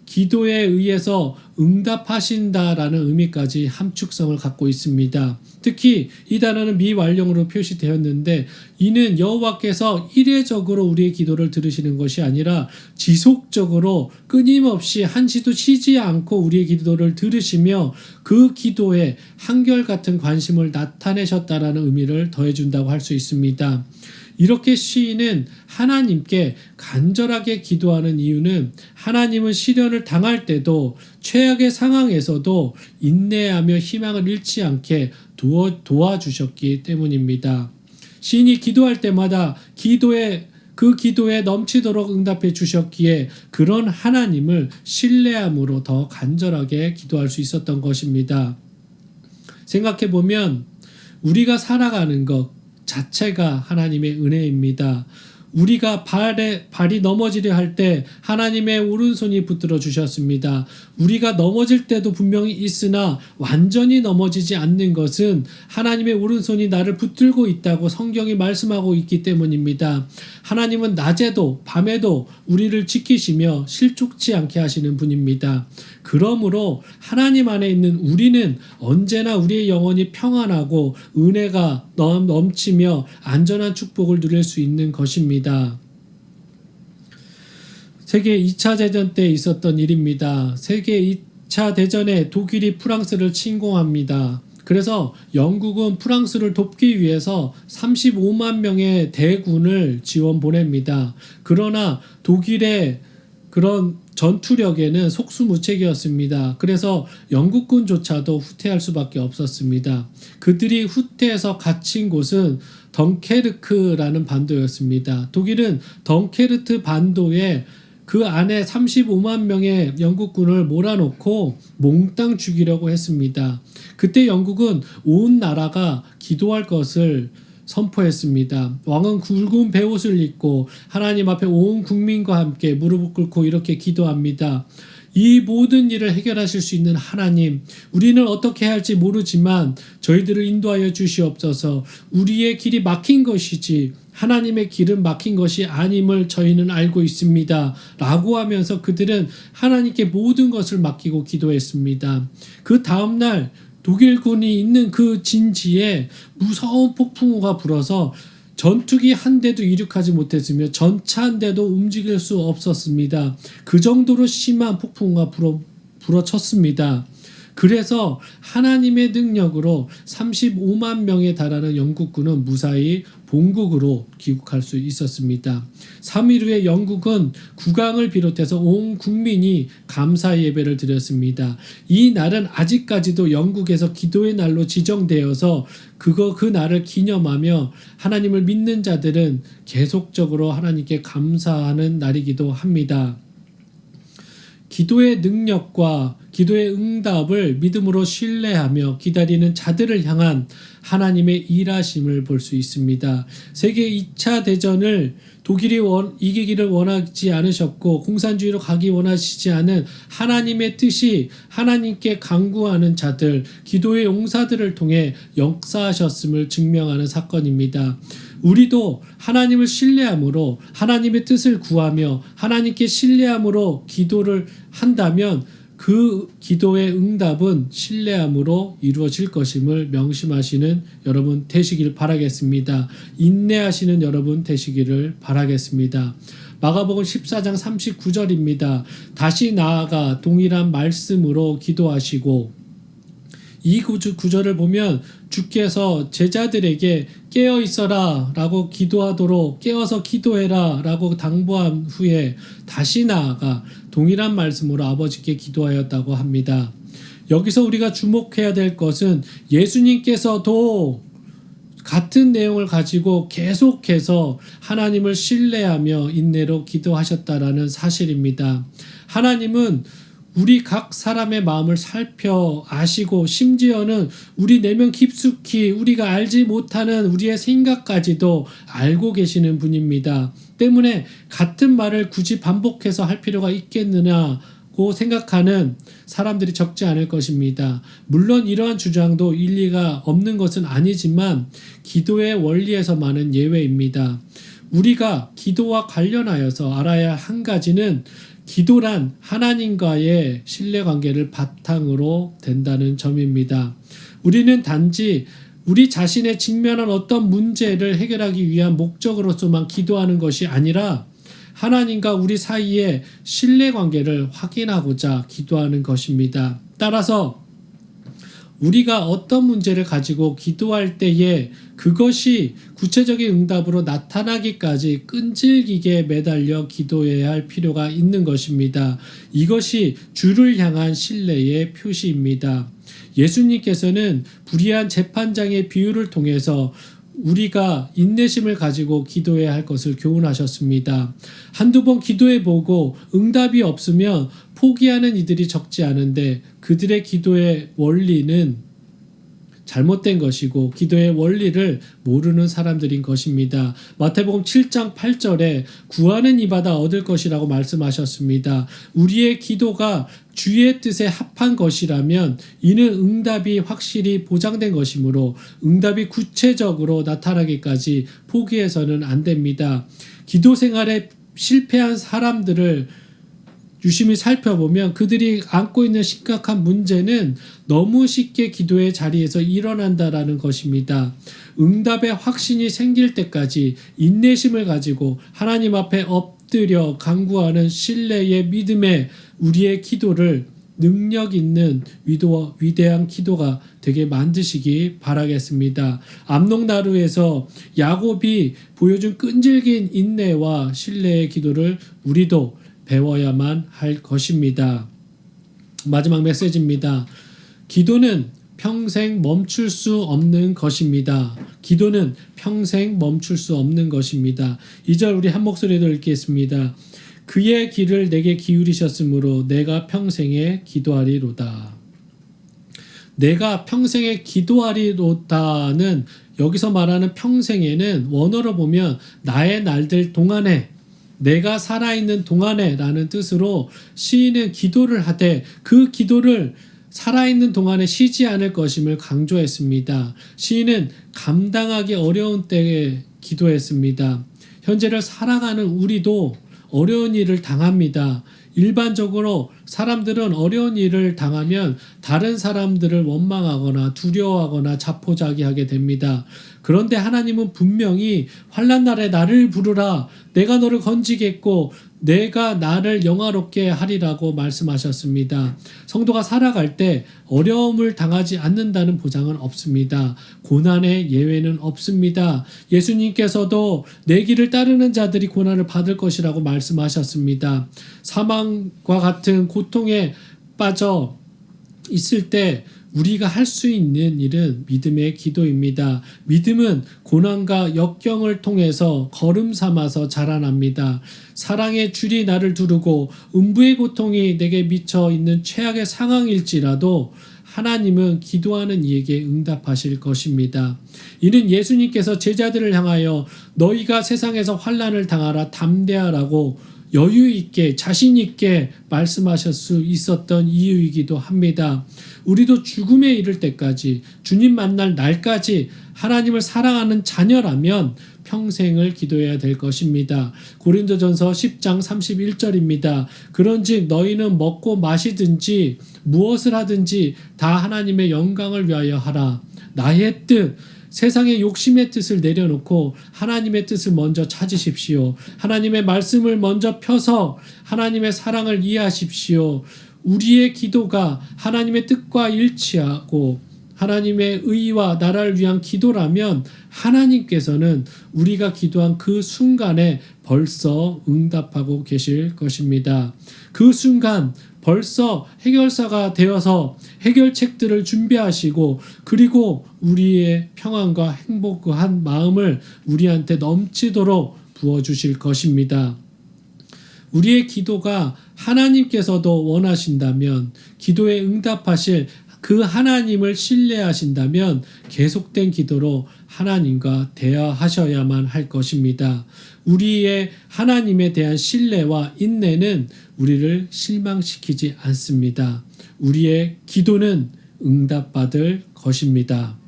기도에 의해서 응답하신다라는 의미까지 함축성을 갖고 있습니다. 특히 이 단어는 미완령으로 표시되었는데 이는 여호와께서 이례적으로 우리의 기도를 들으시는 것이 아니라 지속적으로 끊임없이 한시도 쉬지 않고 우리의 기도를 들으시며 그 기도에 한결같은 관심을 나타내셨다라는 의미를 더해준다고 할 수 있습니다. 이렇게 시인은 하나님께 간절하게 기도하는 이유는 하나님은 시련을 당할 때도 최악의 상황에서도 인내하며 희망을 잃지 않게 도와주셨기 때문입니다. 시인이 기도할 때마다 그 기도에 넘치도록 응답해 주셨기에 그런 하나님을 신뢰함으로 더 간절하게 기도할 수 있었던 것입니다. 생각해 보면 우리가 살아가는 것 자체가 하나님의 은혜입니다. 우리가 발이 넘어지려 할 때 하나님의 오른손이 붙들어 주셨습니다. 우리가 넘어질 때도 분명히 있으나 완전히 넘어지지 않는 것은 하나님의 오른손이 나를 붙들고 있다고 성경이 말씀하고 있기 때문입니다. 하나님은 낮에도 밤에도 우리를 지키시며 실족치 않게 하시는 분입니다. 그러므로 하나님 안에 있는 우리는 언제나 우리의 영혼이 평안하고 은혜가 넘치며 안전한 축복을 누릴 수 있는 것입니다. 있었습니다. 세계 2차 대전 때 있었던 일입니다. 세계 2차 대전에 독일이 프랑스를 침공합니다. 그래서 영국은 프랑스를 돕기 위해서 35만 명의 대군을 지원 보냅니다. 그러나 독일의 그런 전투력에는 속수무책이었습니다. 그래서 영국군조차도 후퇴할 수밖에 없었습니다. 그들이 후퇴해서 갇힌 곳은 덩케르크라는 반도였습니다. 독일은 덩케르트 반도에 그 안에 35만 명의 영국군을 몰아놓고 몽땅 죽이려고 했습니다. 그때 영국은 온 나라가 기도할 것을 선포했습니다. 왕은 굵은 베옷을 입고 하나님 앞에 온 국민과 함께 무릎을 꿇고 이렇게 기도합니다. 이 모든 일을 해결하실 수 있는 하나님, 우리는 어떻게 해야 할지 모르지만 저희들을 인도하여 주시옵소서. 우리의 길이 막힌 것이지 하나님의 길은 막힌 것이 아님을 저희는 알고 있습니다. 라고 하면서 그들은 하나님께 모든 것을 맡기고 기도했습니다. 그 다음날 독일군이 있는 그 진지에 무서운 폭풍우가 불어서 전투기 한 대도 이륙하지 못했으며 전차 한 대도 움직일 수 없었습니다. 그 정도로 심한 폭풍우가 불어쳤습니다. 그래서 하나님의 능력으로 35만 명에 달하는 영국군은 무사히 본국으로 귀국할 수 있었습니다. 3일 후에 영국은 국왕을 비롯해서 온 국민이 감사 예배를 드렸습니다. 이 날은 아직까지도 영국에서 기도의 날로 지정되어서 그 날을 기념하며 하나님을 믿는 자들은 계속적으로 하나님께 감사하는 날이기도 합니다. 기도의 능력과 기도의 응답을 믿음으로 신뢰하며 기다리는 자들을 향한 하나님의 일하심을 볼 수 있습니다. 세계 2차 대전을 독일이 이기기를 원하지 않으셨고 공산주의로 가기 원하시지 않은 하나님의 뜻이 하나님께 간구하는 자들, 기도의 용사들을 통해 역사하셨음을 증명하는 사건입니다. 우리도 하나님을 신뢰함으로 하나님의 뜻을 구하며 하나님께 신뢰함으로 기도를 한다면 그 기도의 응답은 신뢰함으로 이루어질 것임을 명심하시는 여러분 되시길 바라겠습니다. 인내하시는 여러분 되시기를 바라겠습니다. 마가복음 14장 39절입니다. 다시 나아가 동일한 말씀으로 기도하시고, 이 구절을 보면 주께서 제자들에게 깨어 있어라 라고 기도하도록 깨어서 기도해라 라고 당부한 후에 다시 나아가 동일한 말씀으로 아버지께 기도하였다고 합니다. 여기서 우리가 주목해야 될 것은 예수님께서도 같은 내용을 가지고 계속해서 하나님을 신뢰하며 인내로 기도하셨다라는 사실입니다. 하나님은 우리 각 사람의 마음을 살펴 아시고 심지어는 우리 내면 깊숙이 우리가 알지 못하는 우리의 생각까지도 알고 계시는 분입니다. 때문에 같은 말을 굳이 반복해서 할 필요가 있겠느냐고 생각하는 사람들이 적지 않을 것입니다. 물론 이러한 주장도 일리가 없는 것은 아니지만 기도의 원리에서만은 예외입니다. 우리가 기도와 관련하여서 알아야 할 한 가지는 기도란 하나님과의 신뢰관계를 바탕으로 된다는 점입니다. 우리는 단지 우리 자신의 직면한 어떤 문제를 해결하기 위한 목적으로서만 기도하는 것이 아니라 하나님과 우리 사이의 신뢰관계를 확인하고자 기도하는 것입니다. 따라서 우리가 어떤 문제를 가지고 기도할 때에 그것이 구체적인 응답으로 나타나기까지 끈질기게 매달려 기도해야 할 필요가 있는 것입니다. 이것이 주를 향한 신뢰의 표시입니다. 예수님께서는 불의한 재판장의 비유를 통해서 우리가 인내심을 가지고 기도해야 할 것을 교훈하셨습니다. 한두 번 기도해보고 응답이 없으면 포기하는 이들이 적지 않은데 그들의 기도의 원리는 잘못된 것이고 기도의 원리를 모르는 사람들인 것입니다. 마태복음 7장 8절에 구하는 이마다 얻을 것이라고 말씀하셨습니다. 우리의 기도가 주의 뜻에 합한 것이라면 이는 응답이 확실히 보장된 것이므로 응답이 구체적으로 나타나기까지 포기해서는 안 됩니다. 기도 생활에 실패한 사람들을 유심히 살펴보면 그들이 안고 있는 심각한 문제는 너무 쉽게 기도의 자리에서 일어난다라는 것입니다. 응답의 확신이 생길 때까지 인내심을 가지고 하나님 앞에 엎드려 간구하는 신뢰의 믿음의 우리의 기도를 능력 있는 위대한 기도가 되게 만드시기 바라겠습니다. 암록나루에서 야곱이 보여준 끈질긴 인내와 신뢰의 기도를 우리도 배워야만 할 것입니다. 마지막 메시지입니다. 기도는 평생 멈출 수 없는 것입니다. 기도는 평생 멈출 수 없는 것입니다. 2절 우리 한 목소리로 읽겠습니다. 그의 길을 내게 기울이셨으므로 내가 평생에 기도하리로다. 내가 평생에 기도하리로다는 여기서 말하는 평생에는 원어로 보면 나의 날들 동안에 내가 살아있는 동안에 라는 뜻으로 시인은 기도를 하되 그 기도를 살아있는 동안에 쉬지 않을 것임을 강조했습니다. 시인은 감당하기 어려운 때에 기도했습니다. 현재를 살아가는 우리도 어려운 일을 당합니다. 일반적으로 사람들은 어려운 일을 당하면 다른 사람들을 원망하거나 두려워하거나 자포자기하게 됩니다. 그런데 하나님은 분명히 환난 날에 나를 부르라, 내가 너를 건지겠고 내가 나를 영화롭게 하리라고 말씀하셨습니다. 성도가 살아갈 때 어려움을 당하지 않는다는 보장은 없습니다. 고난의 예외는 없습니다. 예수님께서도 내 길을 따르는 자들이 고난을 받을 것이라고 말씀하셨습니다. 사망과 같은 고통에 빠져 있을 때 우리가 할 수 있는 일은 믿음의 기도입니다. 믿음은 고난과 역경을 통해서 걸음 삼아서 자라납니다. 사랑의 줄이 나를 두르고 음부의 고통이 내게 미쳐 있는 최악의 상황일지라도 하나님은 기도하는 이에게 응답하실 것입니다. 이는 예수님께서 제자들을 향하여 너희가 세상에서 환난을 당하라 담대하라고 여유 있게 자신 있게 말씀하실 수 있었던 이유이기도 합니다. 우리도 죽음에 이를 때까지 주님 만날 날까지 하나님을 사랑하는 자녀라면 평생을 기도해야 될 것입니다. 고린도전서 10장 31절입니다. 그런즉 너희는 먹고 마시든지 무엇을 하든지 다 하나님의 영광을 위하여 하라. 나의 뜻 세상의 욕심의 뜻을 내려놓고 하나님의 뜻을 먼저 찾으십시오. 하나님의 말씀을 먼저 펴서 하나님의 사랑을 이해하십시오. 우리의 기도가 하나님의 뜻과 일치하고 하나님의 의와 나라를 위한 기도라면 하나님께서는 우리가 기도한 그 순간에 벌써 응답하고 계실 것입니다. 그 순간 벌써 해결사가 되어서 해결책들을 준비하시고 그리고 우리의 평안과 행복한 마음을 우리한테 넘치도록 부어주실 것입니다. 우리의 기도가 하나님께서도 원하신다면 기도에 응답하실 그 하나님을 신뢰하신다면 계속된 기도로 하나님과 대화하셔야만 할 것입니다. 우리의 하나님에 대한 신뢰와 인내는 우리를 실망시키지 않습니다. 우리의 기도는 응답받을 것입니다.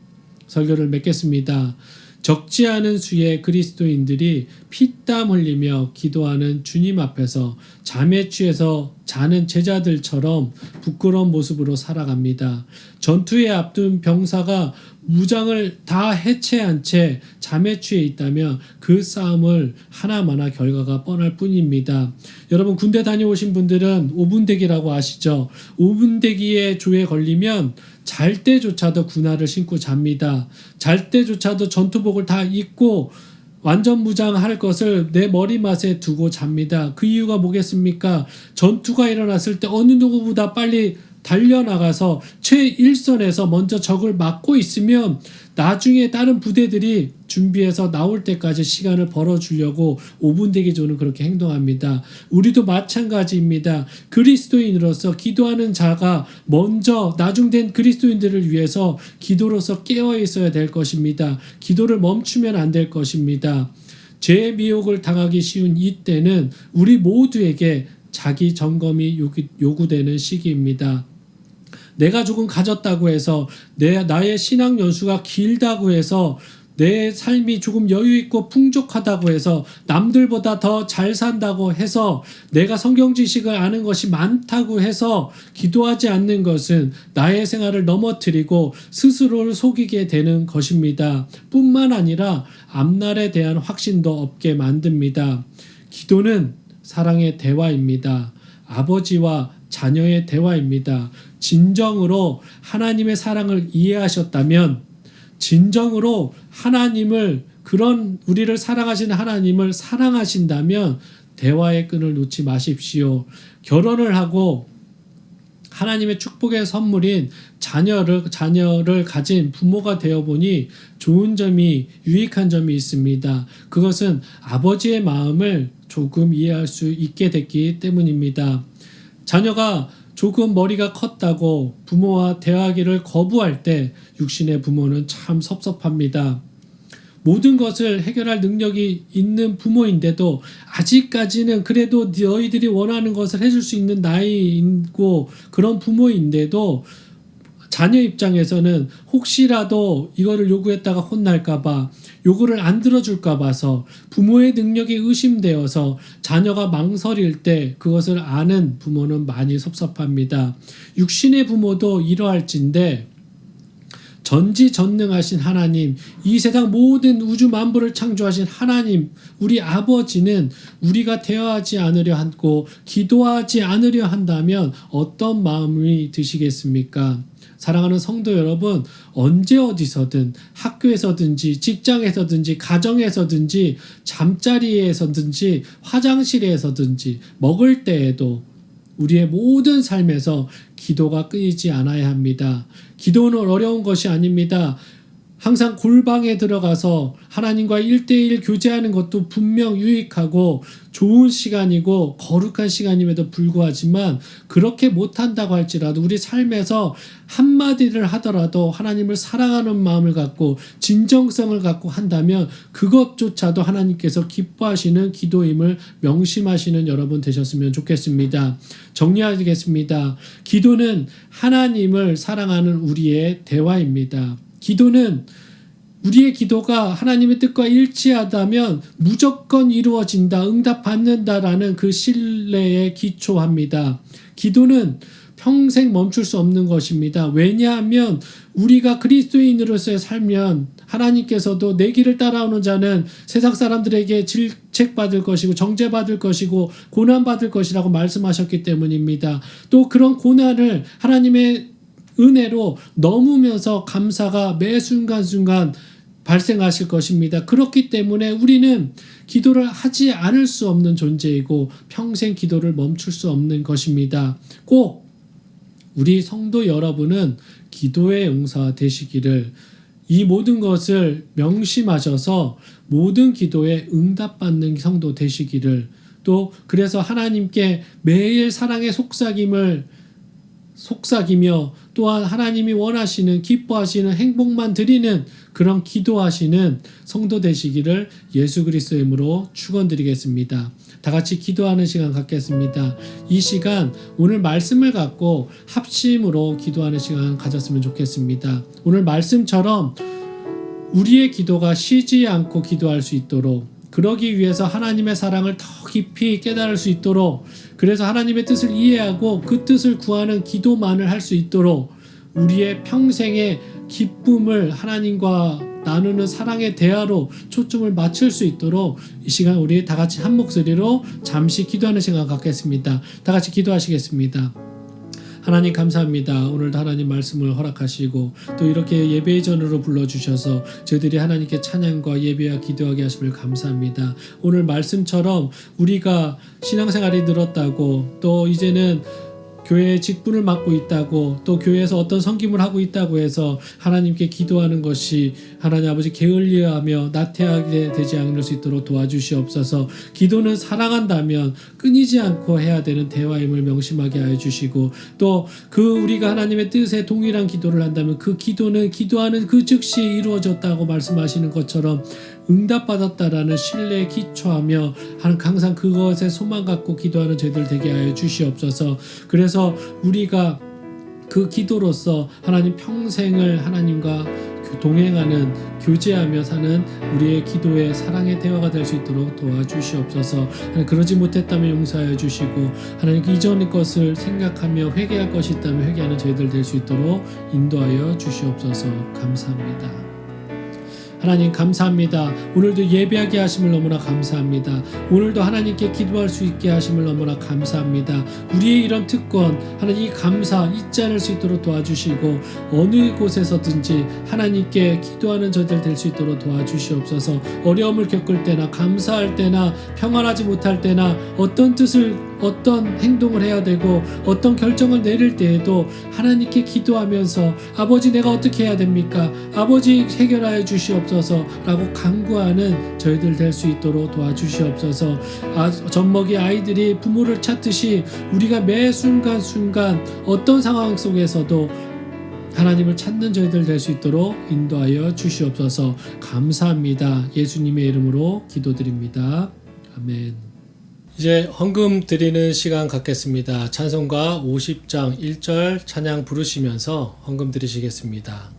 설교를 맺겠습니다. 적지 않은 수의 그리스도인들이 피땀 흘리며 기도하는 주님 앞에서 잠에 취해서 자는 제자들처럼 부끄러운 모습으로 살아갑니다. 전투에 앞둔 병사가 무장을 다 해체한 채 잠에 취해 있다면 그 싸움을 하나마나 결과가 뻔할 뿐입니다. 여러분 군대 다녀오신 분들은 5분 대기라고 아시죠? 5분 대기에 조에 걸리면 잘 때조차도 군화를 신고 잡니다. 잘 때조차도 전투복을 다 입고 완전 무장할 것을 내 머리맡에 두고 잡니다. 그 이유가 뭐겠습니까? 전투가 일어났을 때 어느 누구보다 빨리 달려나가서 최일선에서 먼저 적을 막고 있으면 나중에 다른 부대들이 준비해서 나올 때까지 시간을 벌어주려고 5분 대기조는 그렇게 행동합니다. 우리도 마찬가지입니다. 그리스도인으로서 기도하는 자가 먼저 나중된 그리스도인들을 위해서 기도로서 깨어 있어야 될 것입니다. 기도를 멈추면 안 될 것입니다. 죄의 미혹을 당하기 쉬운 이때는 우리 모두에게 자기 점검이 요구되는 시기입니다. 내가 조금 가졌다고 해서 나의 신앙 연수가 길다고 해서 내 삶이 조금 여유 있고 풍족하다고 해서 남들보다 더 잘 산다고 해서 내가 성경 지식을 아는 것이 많다고 해서 기도하지 않는 것은 나의 생활을 넘어뜨리고 스스로를 속이게 되는 것입니다. 뿐만 아니라 앞날에 대한 확신도 없게 만듭니다. 기도는 사랑의 대화입니다. 아버지와 자녀의 대화입니다. 진정으로 하나님의 사랑을 이해하셨다면, 진정으로 하나님을, 그런 우리를 사랑하시는 하나님을 사랑하신다면 대화의 끈을 놓지 마십시오. 결혼을 하고 하나님의 축복의 선물인 자녀를 가진 부모가 되어 보니 좋은 점이, 유익한 점이 있습니다. 그것은 아버지의 마음을 조금 이해할 수 있게 됐기 때문입니다. 자녀가 조금 머리가 컸다고 부모와 대화하기를 거부할 때 육신의 부모는 참 섭섭합니다. 모든 것을 해결할 능력이 있는 부모인데도 아직까지는 그래도 너희들이 원하는 것을 해줄 수 있는 나이이고 그런 부모인데도 자녀 입장에서는 혹시라도 이거를 요구했다가 혼날까봐, 요구를 안 들어줄까 봐서 부모의 능력이 의심되어서 자녀가 망설일 때 그것을 아는 부모는 많이 섭섭합니다. 육신의 부모도 이러할진데 전지전능하신 하나님, 이 세상 모든 우주 만물을 창조하신 하나님, 우리 아버지는 우리가 대화하지 않으려 하고 기도하지 않으려 한다면 어떤 마음이 드시겠습니까? 사랑하는 성도 여러분, 언제 어디서든, 학교에서든지 직장에서든지 가정에서든지 잠자리에서든지 화장실에서든지 먹을 때에도 우리의 모든 삶에서 기도가 끊이지 않아야 합니다. 기도는 어려운 것이 아닙니다. 항상 골방에 들어가서 하나님과 1대1 교제하는 것도 분명 유익하고 좋은 시간이고 거룩한 시간임에도 불구하지만, 그렇게 못한다고 할지라도 우리 삶에서 한마디를 하더라도 하나님을 사랑하는 마음을 갖고 진정성을 갖고 한다면 그것조차도 하나님께서 기뻐하시는 기도임을 명심하시는 여러분 되셨으면 좋겠습니다. 정리하겠습니다. 기도는 하나님을 사랑하는 우리의 대화입니다. 기도는, 우리의 기도가 하나님의 뜻과 일치하다면 무조건 이루어진다, 응답받는다라는 그 신뢰에 기초합니다. 기도는 평생 멈출 수 없는 것입니다. 왜냐하면 우리가 그리스도인으로서의 살면 하나님께서도 내 길을 따라오는 자는 세상 사람들에게 질책받을 것이고 정죄받을 것이고 고난받을 것이라고 말씀하셨기 때문입니다. 또 그런 고난을 하나님의 은혜로 넘으면서 감사가 매 순간순간 발생하실 것입니다. 그렇기 때문에 우리는 기도를 하지 않을 수 없는 존재이고 평생 기도를 멈출 수 없는 것입니다. 꼭 우리 성도 여러분은 기도의 용사 되시기를, 이 모든 것을 명심하셔서 모든 기도에 응답받는 성도 되시기를, 또 그래서 하나님께 매일 사랑의 속삭이며 또한 하나님이 원하시는, 기뻐하시는 행복만 드리는 그런 기도하시는 성도 되시기를 예수 그리스도의 이름으로 축원드리겠습니다. 다 같이 기도하는 시간 갖겠습니다. 이 시간 오늘 말씀을 갖고 합심으로 기도하는 시간 가졌으면 좋겠습니다. 오늘 말씀처럼 우리의 기도가 쉬지 않고 기도할 수 있도록, 그러기 위해서 하나님의 사랑을 더 깊이 깨달을 수 있도록, 그래서 하나님의 뜻을 이해하고 그 뜻을 구하는 기도만을 할 수 있도록, 우리의 평생의 기쁨을 하나님과 나누는 사랑의 대화로 초점을 맞출 수 있도록 이 시간 우리 다 같이 한 목소리로 잠시 기도하는 시간 갖겠습니다. 다 같이 기도하시겠습니다. 하나님 감사합니다. 오늘도 하나님 말씀을 허락하시고 또 이렇게 예배의 전으로 불러주셔서 저희들이 하나님께 찬양과 예배와 기도하게 하심을 감사합니다. 오늘 말씀처럼 우리가 신앙생활이 늘었다고, 또 이제는 교회의 직분을 맡고 있다고, 또 교회에서 어떤 섬김을 하고 있다고 해서 하나님께 기도하는 것이 하나님 아버지 게을리하며 나태하게 되지 않을 수 있도록 도와주시옵소서. 기도는 사랑한다면 끊이지 않고 해야 되는 대화임을 명심하게 하여 주시고, 또 그 우리가 하나님의 뜻에 동일한 기도를 한다면 그 기도는 기도하는 그 즉시 이루어졌다고 말씀하시는 것처럼 응답받았다라는 신뢰에 기초하며 항상 그것에 소망 갖고 기도하는 저희들 되게 하여 주시옵소서. 그래서 우리가 그 기도로서 하나님 평생을 하나님과 동행하는, 교제하며 사는 우리의 기도의 사랑의 대화가 될 수 있도록 도와주시옵소서. 하나님, 그러지 못했다면 용서하여 주시고, 하나님 이전의 것을 생각하며 회개할 것이 있다면 회개하는 저희들 될 수 있도록 인도하여 주시옵소서. 감사합니다. 하나님 감사합니다. 오늘도 예배하게 하심을 너무나 감사합니다. 오늘도 하나님께 기도할 수 있게 하심을 너무나 감사합니다. 우리의 이런 특권, 하나님 이 감사 잊지 않을 수 있도록 도와주시고, 어느 곳에서든지 하나님께 기도하는 저들 될 수 있도록 도와주시옵소서. 어려움을 겪을 때나 감사할 때나 평안하지 못할 때나 어떤 행동을 해야 되고 어떤 결정을 내릴 때에도 하나님께 기도하면서 아버지 내가 어떻게 해야 됩니까? 아버지 해결하여 주시옵소서 라고 간구하는 저희들 될 수 있도록 도와주시옵소서. 젖먹이 아이들이 부모를 찾듯이 우리가 매 순간순간 어떤 상황 속에서도 하나님을 찾는 저희들 될 수 있도록 인도하여 주시옵소서. 감사합니다. 예수님의 이름으로 기도드립니다. 아멘. 이제 헌금 드리는 시간 갖겠습니다. 찬송가 50장 1절 찬양 부르시면서 헌금 드리시겠습니다.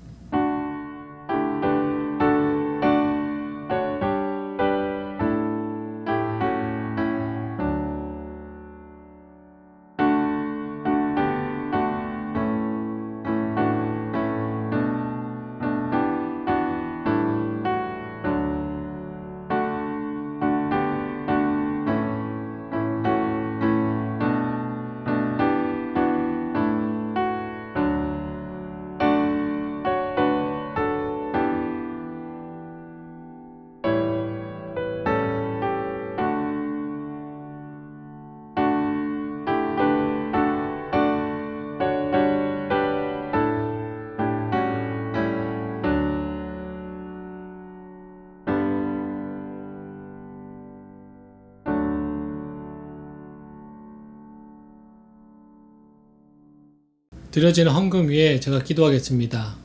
드려지는 헌금 위에 제가 기도하겠습니다.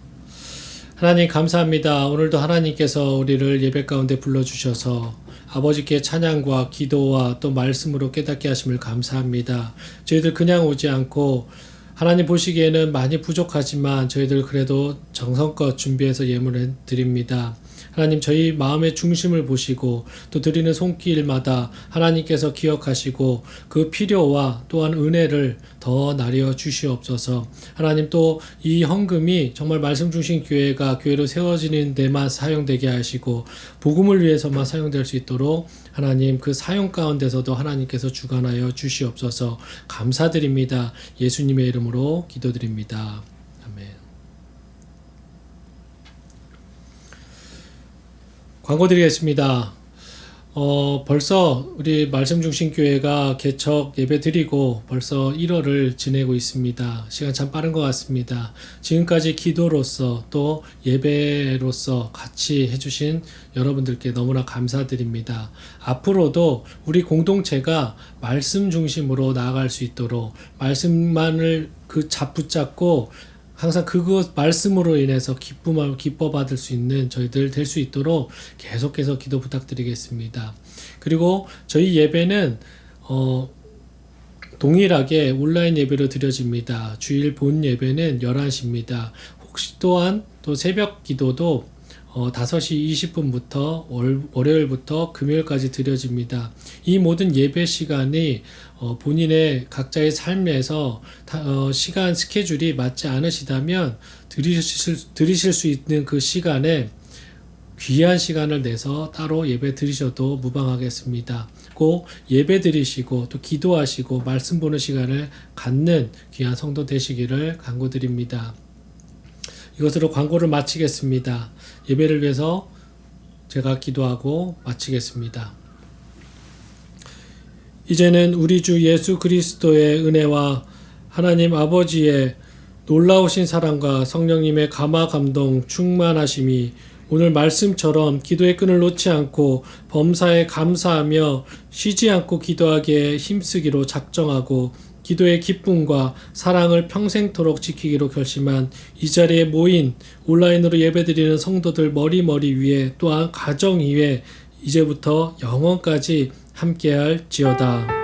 하나님 감사합니다. 오늘도 하나님께서 우리를 예배 가운데 불러주셔서 아버지께 찬양과 기도와 또 말씀으로 깨닫게 하심을 감사합니다. 저희들 그냥 오지 않고 하나님 보시기에는 많이 부족하지만 저희들 그래도 정성껏 준비해서 예물을 드립니다. 하나님 저희 마음의 중심을 보시고 또 드리는 손길마다 하나님께서 기억하시고 그 필요와 또한 은혜를 더 나려 주시옵소서. 하나님 또 이 헌금이 정말 말씀 중심 교회가 교회로 세워지는 데만 사용되게 하시고 복음을 위해서만 사용될 수 있도록 하나님 그 사용 가운데서도 하나님께서 주관하여 주시옵소서. 감사드립니다. 예수님의 이름으로 기도드립니다. 아멘. 광고 드리겠습니다. 벌써 우리 말씀중심교회가 개척 예배 드리고 벌써 1월을 지내고 있습니다. 시간 참 빠른 것 같습니다. 지금까지 기도로서 또 예배로서 같이 해주신 여러분들께 너무나 감사드립니다. 앞으로도 우리 공동체가 말씀 중심으로 나아갈 수 있도록 말씀만을 붙잡고 항상 그것 말씀으로 인해서 기뻐 받을 수 있는 저희들 될 수 있도록 계속해서 기도 부탁드리겠습니다. 그리고 저희 예배는 동일하게 온라인 예배로 드려집니다. 주일 본 예배는 11시입니다. 혹시 또한 또 새벽 기도도 5시 20분부터 월요일부터 금요일까지 드려집니다. 이 모든 예배 시간이 본인의 각자의 삶에서 시간 스케줄이 맞지 않으시다면 들으실 수 있는 그 시간에 귀한 시간을 내서 따로 예배 드리셔도 무방하겠습니다. 꼭 예배 드리시고 또 기도하시고 말씀 보는 시간을 갖는 귀한 성도 되시기를 간구드립니다. 이것으로 광고를 마치겠습니다. 예배를 위해서 제가 기도하고 마치겠습니다. 이제는 우리 주 예수 그리스도의 은혜와 하나님 아버지의 놀라우신 사랑과 성령님의 감화 감동 충만하심이 오늘 말씀처럼 기도의 끈을 놓지 않고 범사에 감사하며 쉬지 않고 기도하기에 힘쓰기로 작정하고 기도의 기쁨과 사랑을 평생토록 지키기로 결심한 이 자리에 모인 온라인으로 예배드리는 성도들 머리 위에 또한 가정 위에 이제부터 영원까지 함께할지어다.